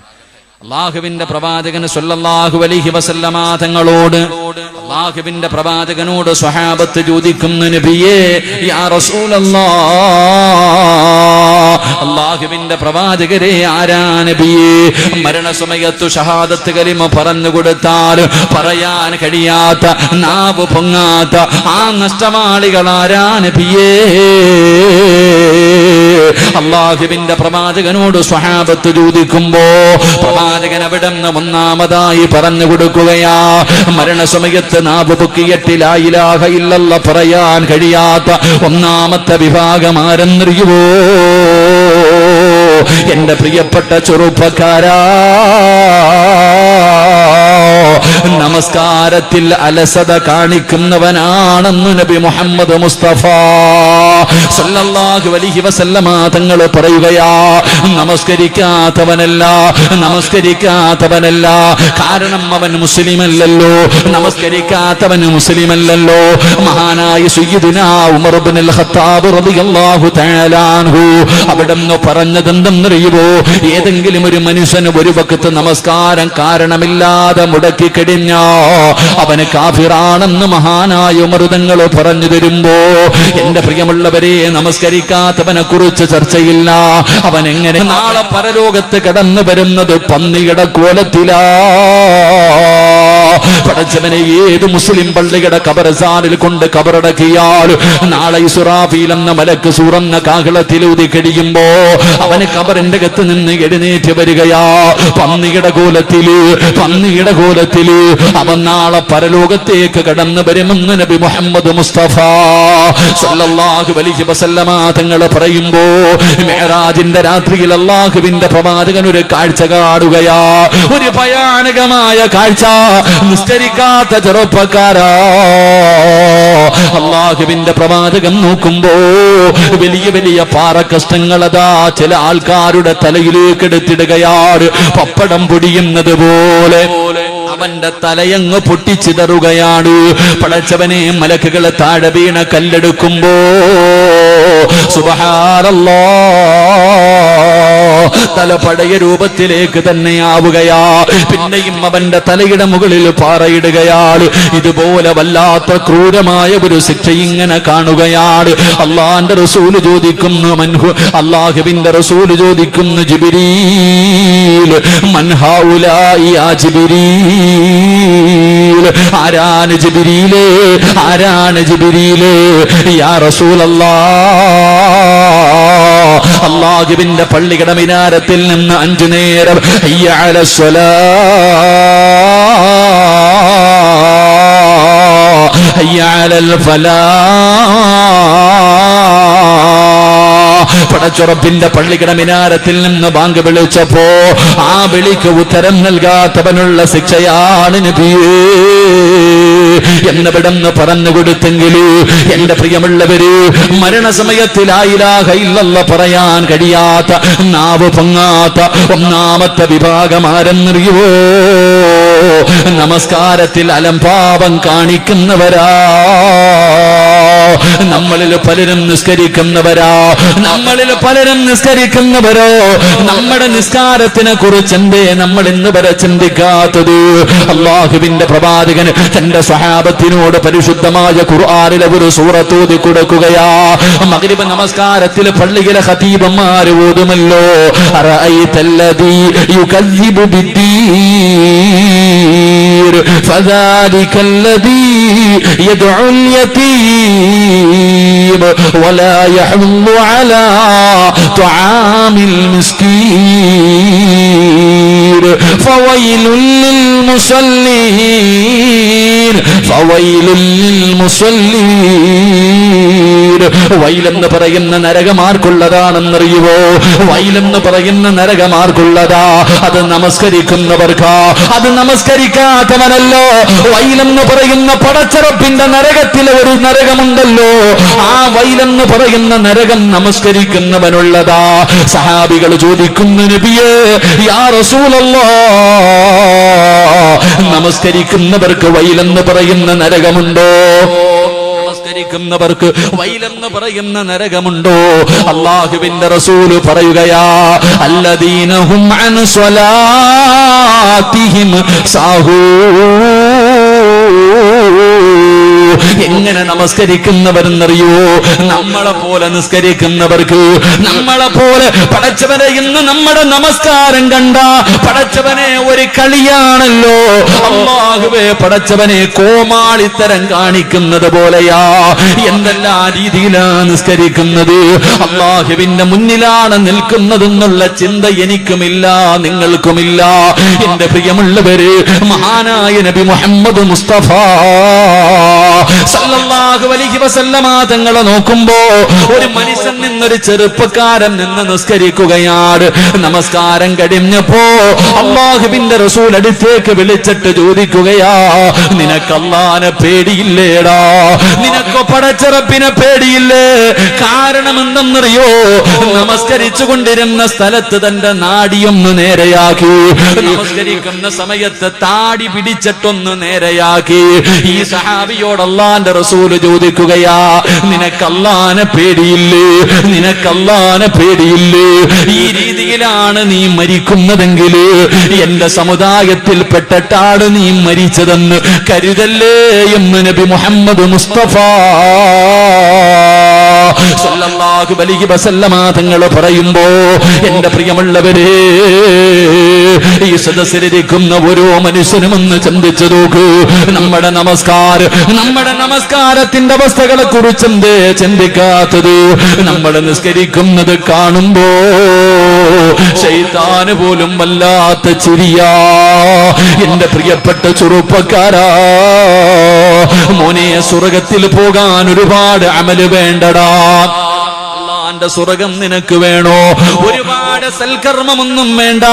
അള്ളാഹുവിന്റെ പ്രവാചകൻ സ്വല്ലല്ലാഹു അലൈഹി വസല്ലമ തങ്ങളോട്, അള്ളാഹുവിന്റെ പ്രവാചകനോട് സ്വഹാബത്ത് ചോദിക്കുന്നു, നബിയേ യാ റസൂലല്ലാഹ്, അള്ളാഹുവിന്റെ പ്രവാചകരെ ആരാ നബിയേ? മരണസമയത്തു ഷഹാദത്ത് കലിമ പറഞ്ഞു കൊടുത്താൽ പറയാൻ കഴിയാത്ത, നാവ് പൊങ്ങാത്ത ആ നഷ്ടമാളികൾ ആരാ നബിയേ? അള്ളാഹുവിന്റെ പ്രവാചകനോട് സ്വഹാബത്ത് ചോദിക്കുമ്പോ പ്രവാചകൻ അവിടെ നിന്ന് ഒന്നാമതായി പറഞ്ഞു കൊടുക്കുകയാ, മരണസമയത്ത് നാവ് പൊക്കിയിട്ട് ലാ ഇലാഹ ഇല്ലല്ലാഹ് പറയാൻ കഴിയാത്ത ഒന്നാമത്തെ വിഭാഗം ആരെന്നറിയുവോ? എന്റെ പ്രിയപ്പെട്ട ചെറുപ്പക്കാരാ, നമസ്കാരത്തിൽ അലസത കാണിക്കുന്നവനാണെന്ന് നബി മുഹമ്മദ് മുസ്തഫ സല്ലല്ലാഹു അലൈഹി വസല്ലമ തങ്ങൾ പറയുകയാ. നമസ്കരിക്കാത്തവനല്ല, കാരണം അവൻ മുസ്ലിമല്ലല്ലോ. നമസ്കരിക്കാത്തവൻ മുസ്ലിമല്ലല്ലോ. മഹാനായ സയ്യിദുനാ ഉമർ ഇബ്നുൽ ഖത്താബ് റളിയല്ലാഹു തആല അൻഹു അവിടെന്ന് പറഞ്ഞതെന്തെന്നറിയുമോ? ഏതെങ്കിലും ഒരു മനുഷ്യന് ഒരു വഖത്ത് നമസ്കാരം കാരണമില്ലാതെ മുടക്കി കഴിഞ്ഞാ അവന് കാഫിറാണെന്ന് മഹാനായ ഉമർ തങ്ങൾ പറഞ്ഞു തരുമ്പോ, എന്റെ പ്രിയമുള്ളവരെ, നമസ്കരിക്കാത്തവനെ കുറിച്ച് ചർച്ചയില്ല. അവൻ എങ്ങനെ നാളെ പരലോകത്ത് കടന്നു വരുന്നത് പന്നിയുടെ കോലത്തിലാ. പടച്ചവനെ, ഏത് മുസ്ലിം പള്ളിയുടെ ഖബർസ്ഥാനിൽ കൊണ്ട് ഖബറടക്കിയാൽ നാളെ ഇസ്റാഫീൽ എന്ന മലക്ക് സൂറന്ന കാഹളത്തിലൂതി കഴിയുമ്പോ അവന് ഖബറിന്റെ അകത്ത് നിന്ന് എഴുന്നേറ്റ് വരികയാ. പന്നിയുടെ കോലത്തില് അവൻ നാളെ പരലോകത്തേക്ക് കടന്നു വരുമെന്ന് നബി മുഹമ്മദ് മുസ്തഫ സല്ലല്ലാഹു അലൈഹി വസല്ലമ തങ്ങൾ പറയുമ്പോ, മിഅ്റാജിന്റെ രാത്രിയിൽ അല്ലാഹുവിന്റെ പ്രവാചകൻ ഒരു കാഴ്ച കാണുകയാ. ഒരു ഭയാനകമായ കാഴ്ച. നിസ്കരിക്കാത്ത ചെറുപ്പക്കാരാ, അല്ലാഹുവിന്റെ പ്രവാചകൻ നോക്കുമ്പോ വലിയ വലിയ പാറക്കഷ്ണങ്ങളതാ ചില ആൾക്കാരുടെ തലയിലേക്ക് എടുത്തിടുകയാണ്. പപ്പടം പൊടിയുന്നത് പോലെ അവന്റെ തലയങ്ങ് പൊട്ടിച്ചിതറുകയാണ്. പടച്ചവനെ, മലക്കുകൾ താഴെ വീണ കല്ലെടുക്കുമ്പോ സുബ്ഹാനല്ലാഹ്, തല പഴയ രൂപത്തിലേക്ക് തന്നെയാവുകയാ. പിന്നെയും അവന്റെ തലയുടെ മുകളിൽ പാറയിടുകയാണ്. ഇതുപോലെ വല്ലാത്ത ക്രൂരമായ ഒരു ശിക്ഷ ഇങ്ങനെ കാണുകയാണ്. അള്ളാന്റെ റസൂല് ചോദിക്കുന്നു, അള്ളാഹുവിന്റെ റസൂല് ചോദിക്കുന്നു, ജിബ്രീൽ മൻ ഹൗലാഇ യാ ജിബ്രീൽ, ആരാണ് ജിബ്രീലേ, ആരാണ് ജിബ്രീലേ? യാ റസൂലല്ലാഹ്, അള്ളാഹുവിന്റെ പള്ളിയുടെ മിനാരത്തിൽ നിന്ന് 5 നേരം ഹയ്യ അലസ് സ്വലാഹ് ഹയ്യ അലൽ ഫലാഹ്, പടച്ചുറപ്പിന്റെ പള്ളിയുടെ മിനാരത്തിൽ നിന്ന് ബാങ്ക് വിളിച്ചപ്പോ ആ വിളിക്ക് ഉത്തരം നൽകാത്തവനുള്ള ശിക്ഷയാണ് നബിയേ എന്നിവിടെന്ന് പറഞ്ഞു കൊടുത്തെങ്കില്, എന്റെ പ്രിയമുള്ളവര്, മരണസമയത്തിൽ ലാ ഇലാഹ ഇല്ലല്ലാഹ് പറയാൻ കഴിയാത്ത, നാവ് പൊങ്ങാത്ത ഒന്നാമത്തെ വിഭാഗം ആരെന്നറിയുവോ? നമസ്കാരത്തിൽ അലംഭാവം കാണിക്കുന്നവരാ. നമ്മളിൽ പലരും നിസ്കരിക്കുന്നവരോ നമ്മുടെ നിസ്കാരത്തിനെ കുറിച്ച് എന്തേ നമ്മൾ ഇന്ന് വരെ ചിന്തിക്കാത്തത്? അള്ളാഹുവിന്റെ പ്രവാചകൻ തന്റെ സ്വഹാബത്തിനോട് പരിശുദ്ധമായ ഖുർആനിലെ ഒരു സൂറത്ത് ഓതി കൊടുക്കുകയാ. മഗ്രിബ് നമസ്കാരത്തിൽ പള്ളിയിലെ ഖതീബന്മാർ ഓതുമല്ലോ, അറഅയ്തല്ലദീ യുകദ്ദിബു ബിദ്ദീൻ ഫദാലികല്ലദീ യദ്ഉൽ യതീം വലാ യഹുദ്ദു അലാ തുആമിൽ മിസ്കീൻ ഫവൈലുൽ ലിൽ മുസല്ലീൻ ഫവൈലുൽ ലിൽ മുസല്ലീൻ. വൈലെന്ന് പറയുന്ന നരകമാർക്കുള്ളതാണെന്നറിയുവോ? വൈലെന്ന് പറയുന്ന നരകമാർക്കുള്ളതാ. അത് നമസ്കരിക്കുന്നവർക്കാ, അത് നമസ്കരിക്കാത്തവനല്ലോ. വൈലെന്ന് പറയുന്ന പടച്ചറപ്പിന്റെ നരകത്തിലെ ഒരു നരകമുണ്ടല്ലോ, ആ വൈലെന്ന് പറയുന്ന നരകം നമസ്കരിക്കുന്നവനുള്ളതാ. സഹാബികൾ ചോദിക്കുന്നു, നബിയേ യാ റസൂലല്ലാഹ്, നമസ്കരിക്കുന്നവർക്ക് വൈലെന്ന് പറയുന്ന നരകമുണ്ടോ? നമസ്കരിക്കുന്നവർക്ക് വൈലെന്ന് പറയുന്ന നരകമുണ്ടോ? അല്ലാഹുവിന്റെ റസൂല് പറയുകയാ, അല്ലദീനഹും അൻ സ്വലാത്തിഹിം സാഹൂൻ. എങ്ങനെ നമസ്കരിക്കുന്നവരെന്നറിയോ? നമ്മളെ പോലെ നിസ്കരിക്കുന്നവർക്ക്, നമ്മളെ പോലെ പടച്ചവനെ ഇന്ന് നമ്മുടെ നമസ്കാരം കണ്ട പടച്ചവനെ ഒരു കളിയാണല്ലോ. അല്ലാഹുവേ, പടച്ചവനെ കോമാളിത്തരം കാണിക്കുന്നത് പോലെയാ. എന്തെല്ലാം രീതിയിലാ നിസ്കരിക്കുന്നത്? അല്ലാഹുവിന്റെ മുന്നിലാണ് നിൽക്കുന്നതെന്നുള്ള ചിന്ത എനിക്കുമില്ല, നിങ്ങൾക്കുമില്ല. എന്റെ പ്രിയമുള്ളവര്, മഹാനായ നബി മുഹമ്മദ് മുസ്തഫ സല്ലല്ലാഹു അലൈഹി വസല്ലമ തങ്ങളെ നോക്കുമ്പോ ഒരു മനുഷ്യൻ നിന്നൊരു ചെറുപ്പക്കാരൻ നിന്ന് നിസ്കരിക്കുകയാണ്. നമസ്കാരം കഴിഞ്ഞപ്പോ അല്ലാഹുവിന്റെ റസൂൽ അടുത്തേക്ക് വിളിച്ചിട്ട് ചോദിക്കുകയാ, നിനക്ക് അല്ലാഹുവിനെ പേടിയില്ലേടാ? നിനക്ക് പടച്ചറപ്പിനെ പേടിയില്ലേ? കാരണം എന്തെന്നറിയോ? നമസ്കരിച്ചു കൊണ്ടിരുന്ന സ്ഥലത്ത് തന്റെ നാടിയൊന്ന് നേരെയാക്കി, നമസ്കരിക്കുന്ന സമയത്ത് താടി പിടിച്ചിട്ടൊന്ന് നേരെയാക്കി. ഈ സഹാബിയോട് അല്ലാഹുവിന്റെ റസൂൽ ചോദിക്കുകയാ, നിനക്ക് അല്ലാഹുവിനെ പേടിയില്ലേ? നിനക്ക് അല്ലാഹുവിനെ പേടിയില്ലേ? ഈ രീതിയിലാണ് നീ മരിക്കുന്നതെങ്കിൽ എന്റെ സമുദായത്തിൽ പെട്ടിട്ടാണ് നീ മരിച്ചതെന്ന് കരുതല്ലേ എന്ന് നബി മുഹമ്മദ് മുസ്തഫ സല്ലല്ലാഹു അലൈഹി വസല്ലമ തങ്ങൾ പറയുമ്പോ, എന്റെ പ്രിയമുള്ളവരെ, ഈ സദസ്സിലിരിക്കുന്ന ഓരോ മനുഷ്യനും ഒന്ന് ചിന്തിച്ചു നോക്കൂ. നമ്മുടെ നമസ്കാരത്തിന്റെ അവസ്ഥകളെ കുറിച്ച് എന്തേ ചിന്തിക്കാത്തത്? നമ്മൾ നിസ്കരിക്കുന്നത് കാണുമ്പോ ശൈത്താന് പോലും വല്ലാത്ത ചിരിയാ. എന്റെ പ്രിയപ്പെട്ട ചെറുപ്പക്കാരാ, മോനെ, സ്വർഗത്തിൽ പോകാൻ ഒരുപാട് അമല് വേണ്ടടാ. അല്ലാഹുവിന്റെ സ്വർഗം നിനക്ക് വേണോ? ഒരുപാട് സൽക്കർമ്മമൊന്നും വേണ്ട,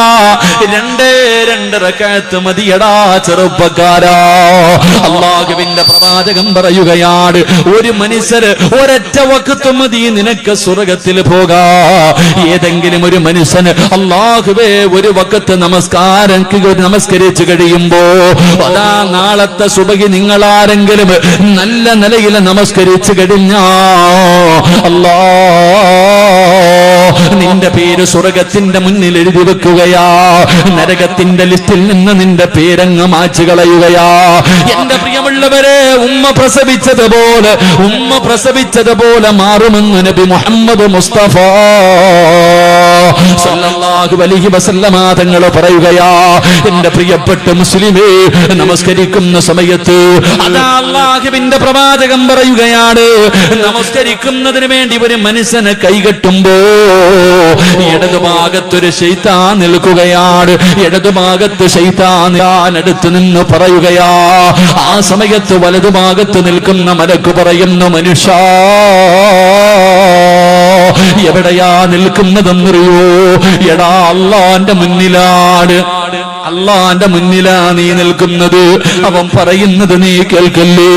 2 റക്അത്ത് മതിയടാ ചെറുപ്പക്കാരാ. അല്ലാഹുവിന്റെ പ്രവാചകൻ പറയുകയാണ്, ഒരു മനുഷ്യര് ഒരൊറ്റ വഖത്ത് മതി നിനക്ക് സ്വർഗത്തിൽ പോകാ. ഏതെങ്കിലും ഒരു മനുഷ്യന് അല്ലാഹുവേ ഒരു വഖത്ത് നമസ്കരിച്ചു കഴിയുമ്പോ, അതാ നാളത്തെ സുബഹി നിങ്ങളാരെങ്കിലും നല്ല നിലയിൽ നമസ്കരിച്ചു കഴിഞ്ഞാ അല്ലാ നിന്റെ പേര് സ്വർഗത്തിന്റെ മുന്നിൽ എഴുതി വെക്കുകയാ, നരകത്തിന്റെ ലിസ്റ്റിൽ നിന്ന് നിന്റെ പേരങ്ങ് മാച്ചു കളയുകയാ. എന്റെ പ്രിയമുള്ളവരെ, ഉമ്മ പ്രസവിച്ചതുപോലെ മാറുമെന്ന് നബി മുഹമ്മദ് മുസ്തഫ സല്ലല്ലാഹു അലൈഹി വസല്ലമ തങ്ങൾ പറയുകയാ. എന്റെ പ്രിയപ്പെട്ട മുസ്ലിമേ, നമസ്കരിക്കുന്ന സമയത്ത് അതാ അല്ലാഹുവിന്റെ പ്രവാചകൻ പറയുകയാണ്, നമസ്കരിക്കുന്നതിന് വേണ്ടി ഒരു മനുഷ്യനെ കൈകെട്ടുമ്പോ ഇടതുഭാഗത്തൊരു ശൈത്താൻ നിൽക്കുകയാണ്. ഇടതുഭാഗത്ത് ശൈത്താൻ അടുത്ത് നിന്ന് പറയുകയാ. ആ സമയത്ത് വലതുഭാഗത്ത് നിൽക്കുന്ന മലക്ക് പറയുന്നു, മനുഷ്യ എവിടെയാ നിൽക്കുന്നതെന്നറിയോ? എടാ അല്ലാഹുവിന്റെ മുന്നിലാണ്, അല്ലാഹുവിന്റെ മുന്നിലാ നീ നിൽക്കുന്നത്. അവൻ പറയുന്നത് നീ കേൾക്കല്ലേ?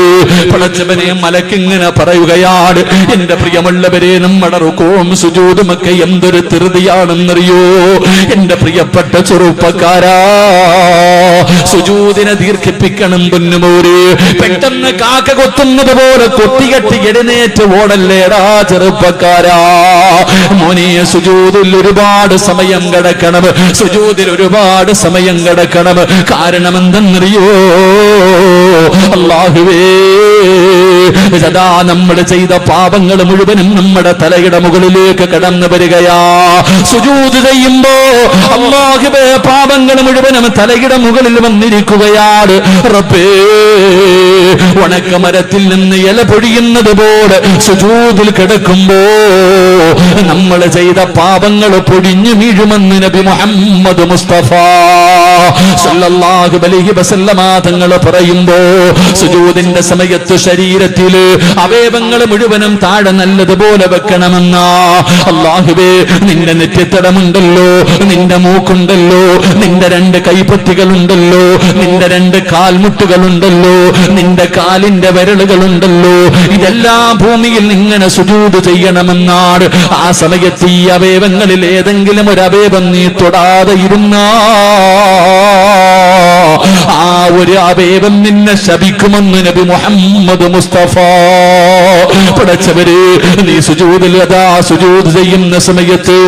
പടച്ചവനെ, മലക്കിങ്ങനെ പറയുകയാണ്. എന്റെ പ്രിയമുള്ളവരെ, നമ്മുടെ റുകൂഉം സുജൂദുമൊക്കെ എന്തൊരു ധൃതിയാണെന്നറിയോ? എന്റെ പ്രിയപ്പെട്ട ചെറുപ്പക്കാരാ, സുജൂദിനെ ദീർഘിപ്പിക്കണം പൊന്നുമോര്. പെട്ടെന്ന് കാക്ക കൊത്തുന്നത് പോലെ കൊത്തികെട്ടി എഴുന്നേറ്റ് ഓടല്ലേടാ ചെറുപ്പക്കാരാ. മോനെ, സുജൂദിൽ ഒരുപാട് സമയം കിടക്കണം, സുജൂദിൽ ഒരുപാട് സമയം കിടക്കണം. കാരണം എന്തെന്നറിയോ? അല്ലാഹുവേ, സദാ നമ്മൾ ചെയ്ത പാപങ്ങൾ മുഴുവനും നമ്മുടെ തലയുടെ മുകളിലേക്ക് കടന്നു വരികയാ. സുജൂദ് ചെയ്യുമ്പോ അല്ലാഹുവേ, പാപങ്ങൾ മുഴുവനും തലയുടെ മുകളിൽ വന്നിരിക്കുകയാണ്. റബ്ബേ, ഉണക്കമരത്തിൽ നിന്ന് ഇല പൊഴിയുന്നത് പോലെ സുജൂദിൽ കിടക്കുമ്പോ നമ്മൾ ചെയ്ത പാപങ്ങൾ പൊടിഞ്ഞു വീഴുമെന്ന് നബി മുഹമ്മദ് മുസ്തഫ സല്ലല്ലാഹു അലൈഹി വസല്ലമ തങ്ങൾ പറയുമ്പോ, സുജൂദിന്റെ സമയത്ത് ശരീരത്തില് അവയവങ്ങൾ മുഴുവനും താഴെ നല്ലതുപോലെ വെക്കണമെന്നാ. അല്ലാഹുവേ, നിന്റെ നെറ്റിത്തടമുണ്ടല്ലോ, നിന്റെ മൂക്കുണ്ടല്ലോ, നിന്റെ 2 കൈപ്പത്തികളുണ്ടല്ലോ, നിന്റെ 2 കാൽമുട്ടുകളുണ്ടല്ലോ, നിന്റെ കാലിന്റെ വിരലുകളുണ്ടല്ലോ, ഇതെല്ലാം ഭൂമിയിൽ ഇങ്ങനെ സുജൂദ് ചെയ്യണമെന്നാണ്. ആ സമയത്ത് ഈ അവയവങ്ങളിൽ ഏതെങ്കിലും ഒരു അവയവം നീ തൊടാതെ ഇരുന്നാ ആ ഒരു അവയവം നിന്നെ ശപിക്കുമെന്ന് നബി മുഹമ്മദ് മുസ്തഫ. പടച്ചവരെ, നീ സുജൂദിൽ അതാ സുജൂദ് ചെയ്യുന്ന സമയത്ത്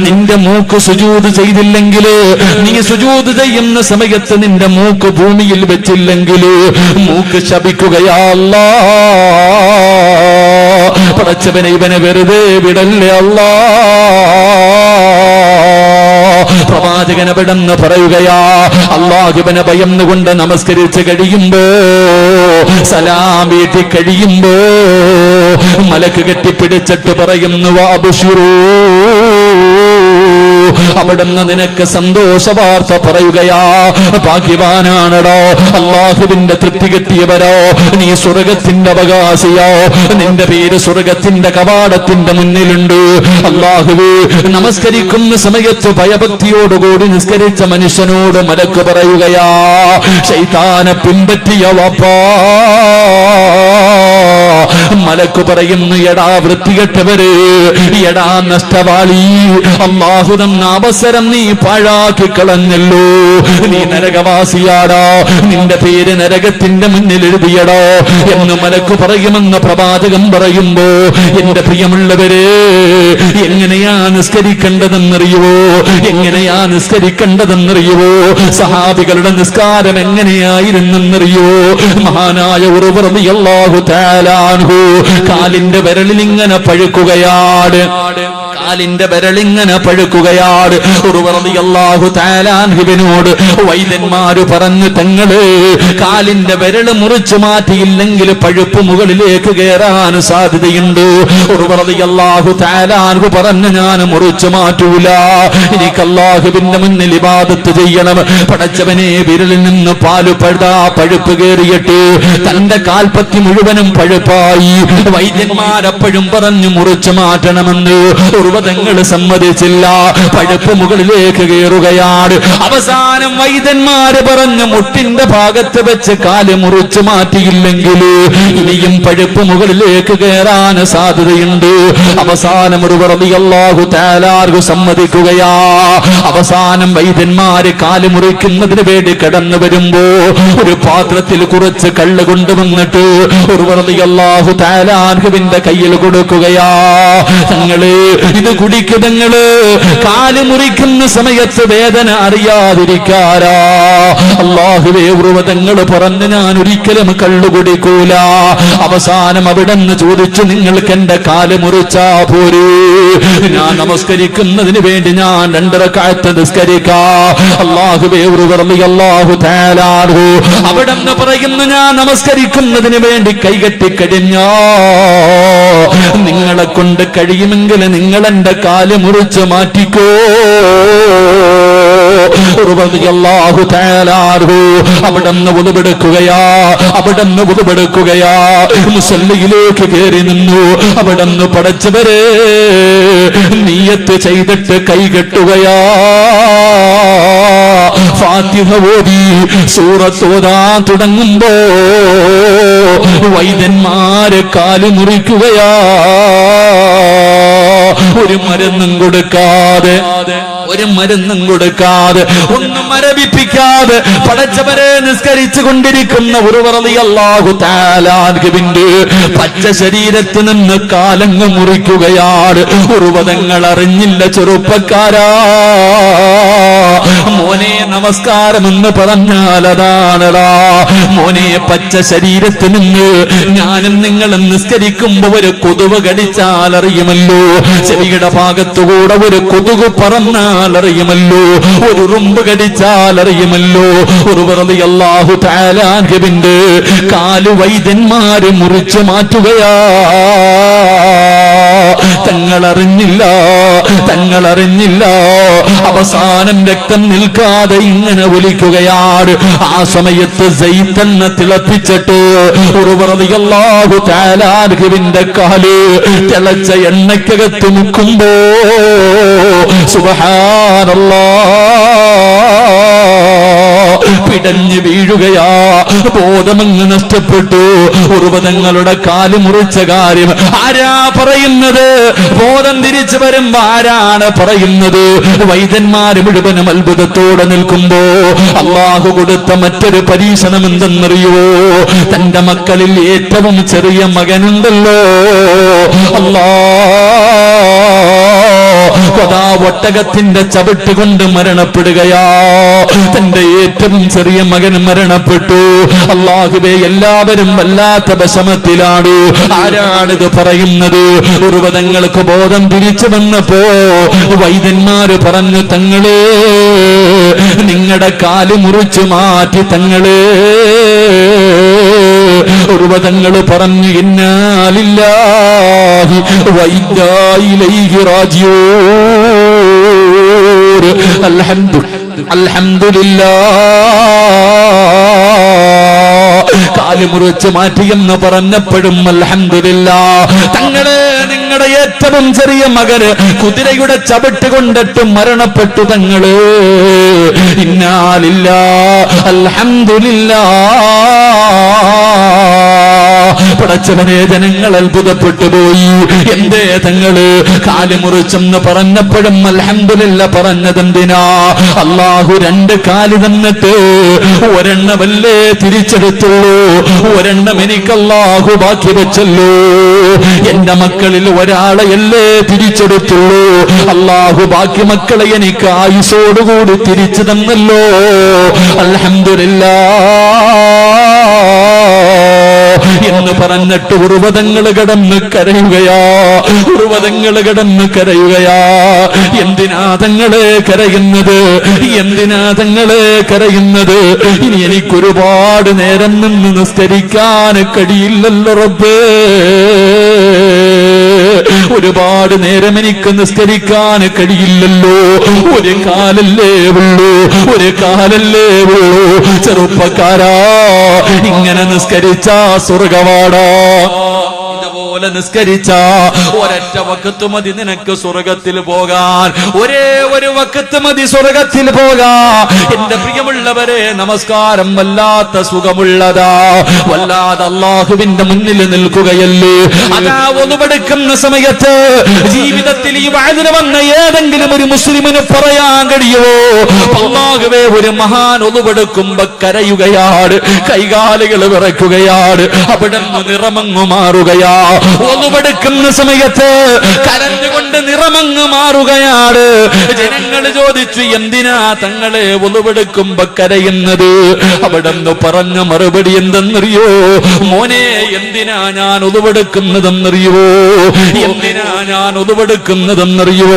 നിന്റെ മൂക്ക് സുജൂദ് ചെയ്തില്ലെങ്കിൽ, നീ സുജൂദ് ചെയ്യുന്ന സമയത്ത് നിന്റെ മൂക്ക് ഭൂമിയിൽ വെച്ചില്ലെങ്കിൽ മൂക്ക് ശപിക്കുകയാ അല്ലാ. പടച്ചവനെ, ഇവനെ വെറുതെ വിടല്ലേ അല്ലാ. പ്രവാചകൻ അവിടെന്ന് പറയുകയാ, അല്ലാഹുവിനെ ഭയന്നുകൊണ്ട് നമസ്കരിച്ച് കഴിയുമ്പോ, സലാം വീട്ടി കഴിയുമ്പോ മലക്ക് കെട്ടിപ്പിടിച്ചിട്ട് പറയുന്നു, വഅബ്ശിറൂ, അവിടുന്ന് നിനക്ക് സന്തോഷ വാർത്ത പറയുകയാ. ഭാഗ്യവാനാണടോ, അല്ലാഹുവിന്റെ തൃപ്തി കിട്ടിയവരോ, നീ സ്വർഗത്തിന്റെ അവകാശിയോ, നിന്റെ പേര് സ്വർഗത്തിന്റെ കവാടത്തിന്റെ മുന്നിലുണ്ട്. അല്ലാഹുവേ, നമസ്കരിക്കുന്ന സമയത്ത് ഭയഭക്തിയോടുകൂടി നിസ്കരിച്ച മനുഷ്യനോട് മലക്ക് പറയുകയാ, ശൈത്താനെ പിൻപറ്റിയ വാപ്പാ. മലക്ക് പറയുന്നു, എടാ വൃത്തികെട്ടവര്, എടാ നഷ്ടവാളി, അല്ലാഹു തന്ന അവസരം നീ പാഴാക്കി കളഞ്ഞല്ലോ. നീ നരകവാസിയാടാ, നിന്റെ പേര് നരകത്തിന്റെ മുന്നിൽ എഴുതിയടോ എന്ന് മലക്ക് പറയുമെന്ന് പ്രവാചകൻ പറയുമ്പോ, എന്റെ പ്രിയമുള്ളവരെ, എങ്ങനെയാ നിസ്കരിക്കേണ്ടതെന്നറിയുവോ? എങ്ങനെയാ നിസ്കരിക്കേണ്ടതെന്നറിയുവോ? സഹാബികളുടെ നിസ്കാരം എങ്ങനെയായിരുന്നെന്നറിയോ? മഹാനായ ഉർവ റളിയല്ലാഹു തആല അൻഹു കാലിന്റെ വിരലിൽ ഇങ്ങനെ പഴുക്കുകയാണ്, കാലിന്റെ വിരലിങ്ങനെ പഴുക്കുകയാണ്. ഉർവ റളിയല്ലാഹു തആല അൻഹുവിനോട് വൈദ്യന്മാര് പറഞ്ഞു, തങ്ങള് കാലിന്റെ വിരൽ മുറിച്ചു മാറ്റിയില്ലെങ്കിൽ പഴുപ്പ് മുകളിലേക്ക് കയറാൻ സാധ്യതയുണ്ട്. ഉർവ റളിയല്ലാഹു തആല അൻഹു പറഞ്ഞു, ഞാൻ മുറിച്ചു മാറ്റൂല, എനിക്ക് അല്ലാഹുവിന്റെ മുന്നിൽ ഇബാദത്ത് ചെയ്യണം. പടച്ചവനെ, വിരലിൽ നിന്ന് പഴുപ്പ് കയറിയിട്ട് തന്റെ കാൽപ്പത്തി മുഴുവനും പഴുപ്പായി. വൈദ്യന്മാരപ്പോഴും പറഞ്ഞു മുറിച്ചു മാറ്റണമെന്ന്. ഉർവതങ്ങൾ സമ്മതിച്ചില്ല. പഴുപ്പ് മുകളിലേക്ക് കയറുകയാണ്. അവസാനം വൈദ്യന്മാര് പറഞ്ഞു മുട്ടിന്റെ ഭാഗത്ത് വെച്ച് കാല് മുറിച്ചു മാറ്റിയില്ലെങ്കിൽ ഇനിയും പഴുപ്പ് മുകളിലേക്ക് കയറാൻ സാധ്യതയുണ്ട്. അവസാനം ഒരു റളിയല്ലാഹു തആല സമ്മതിക്കുകയാ. അവസാനം വൈദ്യന്മാര് കാല് മുറിക്കുന്നതിന് വേണ്ടി കടന്നു വരുമ്പോ ഒരു പാത്രത്തിൽ കുറച്ച് കള്ള് കൊണ്ടുവന്നിട്ട് ഒരു റളിയല്ലാഹു തആല അൻഹുവിന്റെ കയ്യിൽ കൊടുക്കുകയാ. തങ്ങള് ഇത് കുടിക്കു, തങ്ങള് കാല് മുറിക്കുന്ന സമയത്ത് വേദന അറിയാതിരിക്കാരാ. അല്ലാഹുവേ, ഉർവതങ്ങൾ പറഞ്ഞു ഞാൻ ഒരിക്കലും കള്ളു കുടിക്കൂല. അവസാനം അവിടെന്ന് ചോദിച്ചു, നിങ്ങൾക്ക് എന്റെ കാല് മുറിച്ചാ പോരൂ? ഞാൻ നമസ്കരിക്കുന്നതിന് വേണ്ടി ഞാൻ 2 റക്അത്ത് നിസ്കരിക്കാം. അല്ലാഹുവേ, റളിയല്ലാഹു തആല അവിടെന്ന് പറയുന്നു, ഞാൻ നമസ്കരിക്കുന്നതിന് വേണ്ടി കൈകെട്ടിക്കഴിഞ്ഞോ നിങ്ങളെ കൊണ്ട് കഴിയുമെങ്കിൽ നിങ്ങൾ എന്റെ കാല് മുറിച്ച് മാറ്റിക്കോ. അവിടെന്ന് ഉതുപെടുക്കുകയാ. മുസല്ലിയിലേക്ക് കയറി നിന്നു. അവിടെന്ന് പടച്ചവരെ നിയ്യത്ത് ചെയ്തിട്ട് കൈകെട്ടുകയാ. ഫാത്തിഹ ഓതി സൂറത്ത് ഓതാൻ തുടങ്ങുമ്പോ വൈദ്യന്മാരെ കാല് മുറിക്കുകയാ. ഒരു മരുന്നും കൊടുക്കാതെ ഒന്നും മരവിപ്പിക്കാതെ പടച്ചവരെ നിസ്കരിച്ചു കൊണ്ടിരിക്കുന്ന ഒരു റളിയല്ലാഹു തആല അൻഹുവിന്റെ പച്ച ശരീരത്തിൽ നിന്ന് കാലങ്ങ് മുറിക്കുകയാണ്. ഉർവതങ്ങൾ അറിഞ്ഞില്ല. ചെറുപ്പക്കാരാ, മോനെ നമസ്കാരം എന്ന് പറഞ്ഞാൽ അതാണടാ. മോനെ, പച്ച ശരീരത്തിൽ നിന്ന് ഞാനും നിങ്ങളും നിസ്കരിക്കുമ്പോ ഒരു കൊതുക് കടിച്ചാൽ അറിയുമല്ലോ. ചെവിയുടെ ഭാഗത്തുകൂടെ ഒരു കൊതുക് പറന്നാൽ അറിയുമല്ലോ. ഒരു ഉറുമ്പ് കടിച്ചാൽ അറിയുമല്ലോ. ഒരു റളിയല്ലാഹു തആല അൻഹുവിന്റെ കാല് വൈദ്യന്മാര് മുറിച്ചു മാറ്റുകയാ. തങ്ങളറിഞ്ഞില്ല. അവസാനം രക്തം നിൽക്കാതെ ഇങ്ങനെ ഒലിക്കുകയാണ്. ആ സമയത്ത് സൈത്തന്നെ തിളപ്പിച്ചിട്ട് ഒരു റളിയല്ലാഹു തആല അൻഹുവിന്റെ കാല് തിളച്ച എണ്ണയ്ക്കകത്ത് മുക്കുമ്പോ സുബ്ഹാനല്ലാഹ് പിടഞ്ഞു വീഴുകയാ. ബോധമങ്ങ് നഷ്ടപ്പെട്ടു. ഉർവതങ്ങളുടെ കാല് മുറിച്ച കാര്യം ആരാ പറയുന്നത്? ബോധം തിരിച്ചു വരുമ്പോ ആരാണ് പറയുന്നത്? വൈദ്യന്മാര് മുഴുവനും അത്ഭുതത്തോടെ നിൽക്കുമ്പോ അല്ലാഹു കൊടുത്ത മറ്റൊരു പരീക്ഷണം എന്തെന്നറിയോ? തന്റെ മക്കളിൽ ഏറ്റവും ചെറിയ മകനുണ്ടല്ലോ, ഒട്ടകത്തിന്റെ ചവിട്ട് കൊണ്ട് മരണപ്പെടുകയാ. തന്റെ ഏറ്റവും ചെറിയ മകൻ മരണപ്പെട്ടു. അല്ലാഹുവേ, എല്ലാവരും വല്ലാത്ത വിഷമത്തിലാണ്. ആരാണിത് പറയുന്നത്? ഉർവതങ്ങൾക്ക് ബോധം തിരിച്ചു വന്നപ്പോ വൈദ്യന്മാര് പറഞ്ഞു, തങ്ങളെ നിങ്ങളുടെ കാല് മുറിച്ചു മാറ്റി. തങ്ങളെ ഉർവതങ്ങൾ പറഞ്ഞു, ഇന്നാ ലില്ലാഹി വ ഇന്നാ ഇലൈഹി റാജിഊൻ. അൽഹംദുലില്ലാഹ്. കാല് മുറിച്ച് മാറ്റിയെന്ന് പറഞ്ഞപ്പോഴും അൽഹംദുലില്ലാഹ്. തങ്ങളെ നിങ്ങളുടെ ഏറ്റവും ചെറിയ മകന് കുതിരയുടെ ചവിട്ട് കൊണ്ടിട്ട് മരണപ്പെട്ടു. തങ്ങള് ഇന്നാ ലില്ലാഹി അൽഹംദുലില്ലാഹ്. പടച്ചവനെ, ജനങ്ങൾ അത്ഭുതപ്പെട്ടു പോയി. എന്തേ തങ്ങള് കാല് മുറിച്ചെന്ന് പറഞ്ഞപ്പോഴും അൽഹംദുലില്ലാഹ് പറഞ്ഞതെന്തിനാ? അല്ലാഹു 2 കാല് തന്നിട്ട് ഒരെണ്ണമല്ലേ തിരിച്ചെടുത്തുള്ളൂ. ഒരെണ്ണം എനിക്ക് അല്ലാഹു ബാക്കി വെച്ചല്ലോ. എന്റെ മക്കളിൽ ഒരാളെയല്ലേ തിരിച്ചെടുത്തുള്ളൂ. അല്ലാഹു ബാക്കി മക്കളെ എനിക്ക് ആയുസോടുകൂടി തിരിച്ചു തന്നല്ലോ. അൽഹംദുലില്ലാഹ് എന്ന് പറഞ്ഞിട്ട് ഉർവതങ്ങൾ കിടന്ന് കരയുകയാ. എന്തിനാ തങ്ങളെ കരയുന്നത്? ഇനി എനിക്കൊരുപാട് നേരം നിന്ന് നിസ്കരിക്കാൻ കഴിയില്ലല്ലോ റബ്ബേ. ഒരുപാട് നേരം എനിക്ക് നിസ്കരിക്കാൻ കഴിയില്ലല്ലോ. ഒരു കാലല്ലേ ഉള്ളൂ. ചെറുപ്പക്കാരാ, ഇങ്ങനെ നിസ്കരിച്ച സ്വർഗവാടാ. പോലെ നിസ്കരിച്ച ഒരൊറ്റ വഖത്ത് മതി നിനക്ക് സ്വർഗത്തിൽ പോകാൻ. ഒരേ ഒരു വഖത്ത് മതി സ്വർഗത്തിൽ പോകാൻ. എന്റെ പ്രിയമുള്ളവരെ, നമസ്കാരം വല്ലാത്ത സുഖമുള്ളതാ. വല്ലാതെ അല്ലാഹുവിന്റെ മുന്നിൽ നിൽക്കുകയല്ലേ. അതാ ഒന്നുപെടുക്കുന്ന സമയത്ത് ജീവിതത്തിൽ ഈ വഅദിന് വന്ന ഏതെങ്കിലും ഒരു മുസ്ലിമിന് പറയാൻ കഴിയുമോ, അല്ലാഹുവേ ഒരു മഹാൻ ഒന്നുപെടുക്കുമ്പോ കരയുകയാണ്, കൈകാലുകൾ വിറയ്ക്കുകയാണ്, അവിടെ നിറമങ്ങു മാറുകയാ. ഒന്നുപെടുക്കുന്ന സമയത്ത് കരഞ്ഞുകൊണ്ട് നിറമങ്ങ് മാറുകയാണ്. ജനങ്ങൾ ചോദിച്ചു, എന്തിനാ തങ്ങളെ ഒന്നുപെടുക്കുമ്പോ കരയുന്നത്? അവിടെ പറഞ്ഞ മറുപടി എന്തെന്നറിയോ? മോനെ, എന്തിനാ ഞാൻ ഒന്നുപെടുക്കുന്നതെന്നറിയോ? എന്തിനാ ഞാൻ ഒന്നുപെടുക്കുന്നതെന്നറിയോ?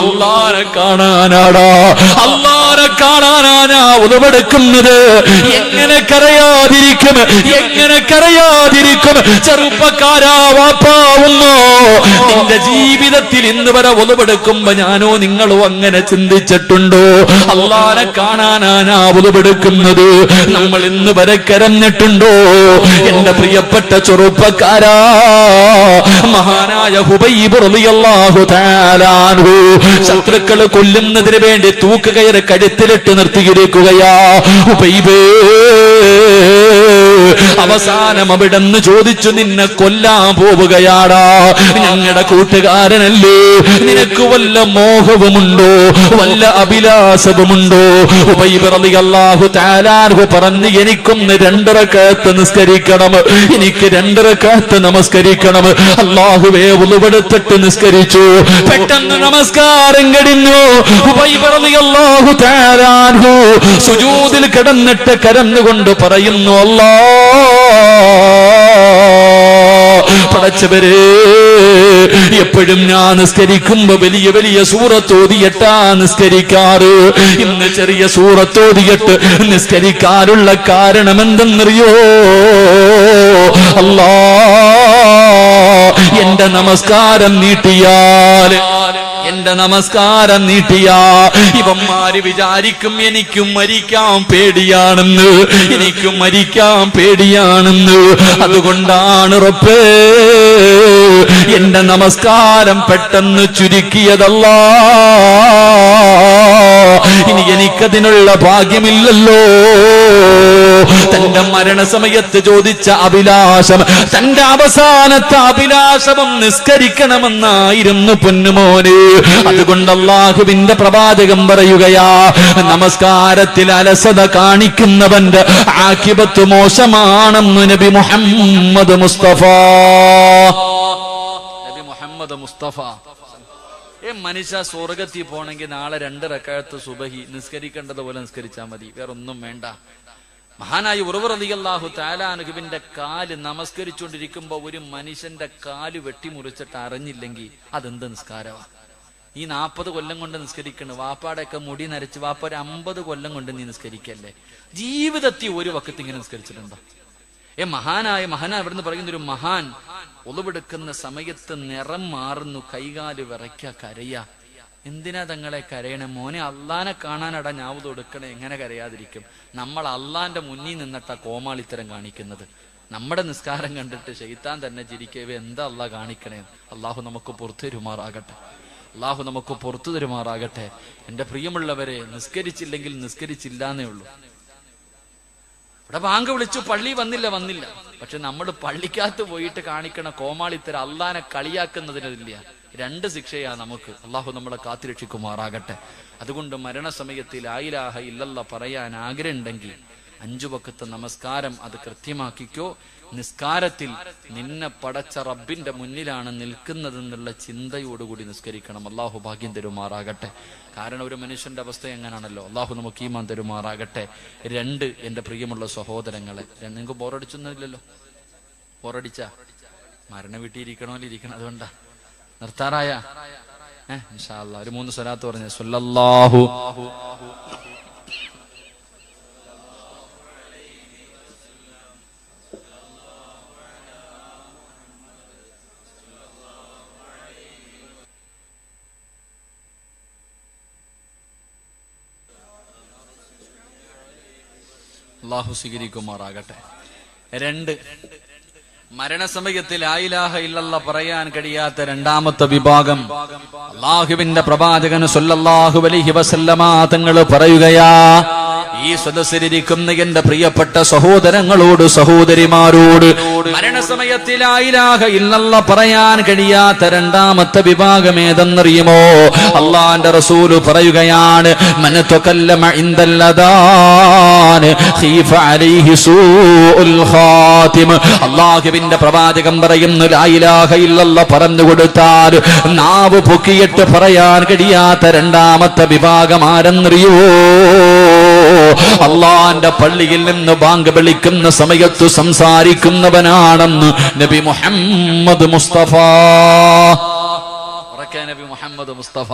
അല്ലാഹനെ കാണാനാടാ, അല്ലാഹനെ കാണാനാ ഒന്നുപെടുക്കുന്നത്. എങ്ങനെ കരയാതിരിക്കും, എങ്ങനെ കരയാതിരിക്കും? ചെറുപ്പക്കാരാ, വാപ്പാവുന്നോ, നിന്റെ ജീവിതത്തിൽ ഇന്ന് വരെ ഒന്നുപെടുക്കുമ്പോ ഞാനോ നിങ്ങളോ അങ്ങനെ ചിന്തിച്ചിട്ടുണ്ടോ? അല്ലാഹനെ കാണാനാ ഒന്നുപെടുക്കുന്നത്. നമ്മൾ ഇന്ന് വരെ കരഞ്ഞിട്ടുണ്ടോ? എന്റെ പ്രിയപ്പെട്ട ചെറുപ്പക്കാരാ, മഹാനായ ഹുബൈബ് റളിയല്ലാഹു തആല അൻഹു ശത്രുക്കൾ കൊല്ലുന്നതിന് വേണ്ടി തൂക്കുകയറ് കഴുത്തിലിട്ട് നിർത്തിയിരിക്കുകയാ. ഹുബൈബേ, അവസാനം അവിടെന്ന് ചോദിച്ചു, നിന്നെ കൊല്ലാൻ പോവുകയാടാ, ഞങ്ങളുടെ കൂട്ടുകാരനല്ലേ, നിനക്ക് വല്ല മോഹവുമുണ്ടോ, വല്ല അഭിലാഷവുമുണ്ടോ? ഹുബൈബ് റളിയല്ലാഹു തആല അൻഹു പറഞ്ഞു, എനിക്കൊന്ന് 2 റക്അത്ത് നിസ്കരിക്കണം, എനിക്ക് 2 റക്അത്ത് നമസ്കരിക്കണം. അല്ലാഹുവേ, ഉളുവെടുത്തിട്ട് നിസ്കരിച്ചു. പെട്ടെന്ന് നമസ്കാരം കഴിഞ്ഞു. ഹുബൈബ് റളിയല്ലാഹു തആല അൻഹു സുജൂദിൽ കിടന്നിട്ട് കരഞ്ഞുകൊണ്ട് പറയുന്നു, പടച്ചവരേ, എപ്പോഴും ഞാൻ നിസ്കരിക്കുമ്പോ വലിയ വലിയ സൂറത്തോതിയിട്ടാ നിസ്കരിക്കാറ്. ഇന്ന് ചെറിയ സൂറത്തോതിയിട്ട് നിസ്കരിക്കാനുള്ള കാരണം എന്തെന്നറിയോ? അല്ലാ, എന്റെ നമസ്കാരം നീട്ടിയാൽ, എന്റെ നമസ്കാരം നീട്ടിയാ ഇവന്മാര് വിചാരിക്കും എനിക്കും മരിക്കാൻ പേടിയാണെന്ന്, എനിക്കും മരിക്കാൻ പേടിയാണെന്ന്. അതുകൊണ്ടാണ് റബ്ബേ എന്റെ നമസ്കാരം പെട്ടെന്ന് ചുരുക്കിയതല്ലാ. ഇനി എനിക്കതിനുള്ള ഭാഗ്യമില്ലല്ലോ. തന്റെ മരണസമയത്ത് ചോദിച്ച അഭിലാഷം, തന്റെ അവസാനത്തെ അഭിലാഷവും നിസ്കരിക്കണമെന്നായിരുന്നു പൊന്നുമോന്. അതുകൊണ്ട് അല്ലാഹുവിന്റെ പ്രവാചകൻ പറയുകയാ, നമസ്കാരത്തിൽ അലസത കാണിക്കുന്നവന്റെ ആഖിബത്ത് മോശമാണെന്ന് നബി മുഹമ്മദ് മുസ്തഫ. നബി മുഹമ്മദ് മുസ്തഫ. മനുഷ്യ സ്വർഗത്തിൽ പോണെങ്കിൽ നാളെ 2 റക്അത്ത് സുബഹി നിസ്കരിക്കേണ്ടതുപോലെ നിസ്കരിച്ചാൽ മതി, വേറൊന്നും വേണ്ട. മഹാനായ ഉറവ റളിയല്ലാഹു തആല അൻഹുവിന്റെ കാല് നമസ്കരിച്ചുകൊണ്ടിരിക്കുമ്പോ ഒരു മനുഷ്യന്റെ കാല് വെട്ടിമുറിച്ചിട്ട് അറിഞ്ഞില്ലെങ്കിൽ അതെന്ത് നിസ്കാരമാണ്? ഈ 40 കൊല്ലം കൊണ്ട് നിസ്കരിക്കണ്, വാപ്പാടെയൊക്കെ മുടി നരച്ച് വാപ്പ ഒരു 50 കൊല്ലം കൊണ്ട് നീ നിസ്കരിക്കല്ലേ? ജീവിതത്തിൽ ഒരു വക്കത്ത് ഇങ്ങനെ നിസ്കരിച്ചിട്ടുണ്ടോ? മഹാനായ ഇവിടുന്ന് പറയുന്ന ഒരു മഹാൻ ഒളിവെടുക്കുന്ന സമയത്ത് നിറം മാറുന്നു, കൈകാല് വിറയ്ക്ക, കരയ. എന്തിനാ തങ്ങളെ കരയണേ? മോനെ, അള്ളാനെ കാണാനടാ ഞാവത് കൊടുക്കണേ, എങ്ങനെ കരയാതിരിക്കും? നമ്മൾ അള്ളാന്റെ മുന്നിൽ നിന്നിട്ടാ കോമാളിത്തരം കാണിക്കുന്നത്. നമ്മുടെ നിസ്കാരം കണ്ടിട്ട് ശൈത്താൻ തന്നെ ചിരിക്കവേ, എന്താ അള്ളാഹ് കാണിക്കണേ? അള്ളാഹു നമുക്ക് പുറത്തു തരുമാറാകട്ടെ, അള്ളാഹു നമുക്ക് പുറത്തു തരുമാറാകട്ടെ. എന്റെ പ്രിയമുള്ളവരെ, നിസ്കരിച്ചില്ലെങ്കിൽ നിസ്കരിച്ചില്ലാന്നേ ഉള്ളൂ. ഇവിടെ ബാങ്ക് വിളിച്ചു, പള്ളി വന്നില്ല. പക്ഷെ നമ്മൾ പള്ളിക്കകത്ത് പോയിട്ട് കാണിക്കണ കോമാളിത്തരം അള്ളാനെ കളിയാക്കുന്നതിനില്ല. 2 ശിക്ഷയാ നമുക്ക്. അള്ളാഹു നമ്മളെ കാത്തുരക്ഷിക്കുമാറാകട്ടെ. അതുകൊണ്ട് മരണസമയത്തിൽ ലാ ഇലാഹ ഇല്ലല്ലാഹ് പറയാൻ ആഗ്രഹം ഉണ്ടെങ്കിൽ 5 വഖത്ത് നമസ്കാരം അത് കൃത്യമാക്കിക്കോ. നിസ്കാരത്തിൽ നിന്നെ പടച്ച റബ്ബിന്റെ മുന്നിലാണ് നിൽക്കുന്നതെന്നുള്ള ചിന്തയോടുകൂടി നിസ്കരിക്കണം. അള്ളാഹു ഭാഗ്യം തരുമാറാകട്ടെ. കാരണം ഒരു മനുഷ്യന്റെ അവസ്ഥ എങ്ങനെയാണല്ലോ. അള്ളാഹു നമുക്ക് ഈമാൻ തരുമാറാകട്ടെ. 2, എന്റെ പ്രിയമുള്ള സഹോദരങ്ങളെ, നിങ്ങൾക്ക് ബോറടിച്ചൊന്നുമില്ലല്ലോ? ബോറടിച്ച മരണ വീട്ടിയിരിക്കണമല്ലോ, ഇരിക്കണം. അതുകൊണ്ടാ നിർത്താറായ ഇൻഷാ അല്ലാഹ് ഒരു 3 സ്വലാത്ത് പറഞ്ഞു. സ്വല്ലല്ലാഹു അള്ളാഹു സ്വീകരിക്കുമാറാകട്ടെ. 2, മരണസമയത്തിൽ ലാ ഇലാഹ ഇല്ലല്ലാഹ് പറയാൻ കഴിയാത്ത രണ്ടാമത്തെ വിഭാഗം അല്ലാഹുവിന്റെ പ്രവാചകൻ സ്വല്ലല്ലാഹു അലൈഹി വസല്ലമ തങ്ങൾ പറയുകയാ, ഈ സദസ്സിലിരിക്കുന്ന എന്റെ പ്രിയപ്പെട്ട സഹോദരങ്ങളോട് സഹോദരിമാരോട്, മരണസമയത്തിൽ ലാ ഇലാഹ ഇല്ലല്ലാഹ് പറയാൻ കഴിയാത്ത രണ്ടാമത്തെ വിഭാഗം ഏതെന്നറിയുമോ? അല്ലാഹുവിന്റെ റസൂൽ പറയുകയാണ്, മൻ തകല്ലമ ഇൻദൽ അദാൻ ഖീഫ അലൈഹി സൂഉൽ ഖാതിമ. അല്ലാഹുവിന്റെ പ്രവാചകൻ പറയുന്നു, ലാ ഇലാഹ ഇല്ലല്ലാഹ് പറഞ്ഞു കൊടുത്താൽ നാവ് പൊക്കിയിട്ട് പറയാൻ കഴിയാത്ത രണ്ടാമത്തെ വിഭാഗം ആരെന്നറിയോ? അള്ളാന്റെ പള്ളിയിൽ നിന്ന് ബാങ്ക് വിളിക്കുന്ന സമയത്ത് സംസാരിക്കുന്നവനാണെന്ന് നബി മുഹമ്മദ് മുസ്തഫ. നബി മുഹമ്മദ് മുസ്തഫ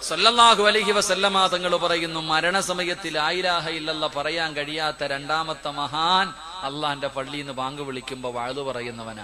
സല്ലല്ലാഹു അലൈഹി വസല്ലമ തങ്ങൾ പറയുന്നു, മരണസമയത്തിൽ ലാ ഇലാഹ ഇല്ലല്ലാഹ് പറയാൻ കഴിയാത്ത രണ്ടാമത്തെ മഹാൻ അള്ളാന്റെ പള്ളിയിൽ നിന്ന് ബാങ്ക് വിളിക്കുമ്പോ വഅദ് പറയുന്നവനാണ്.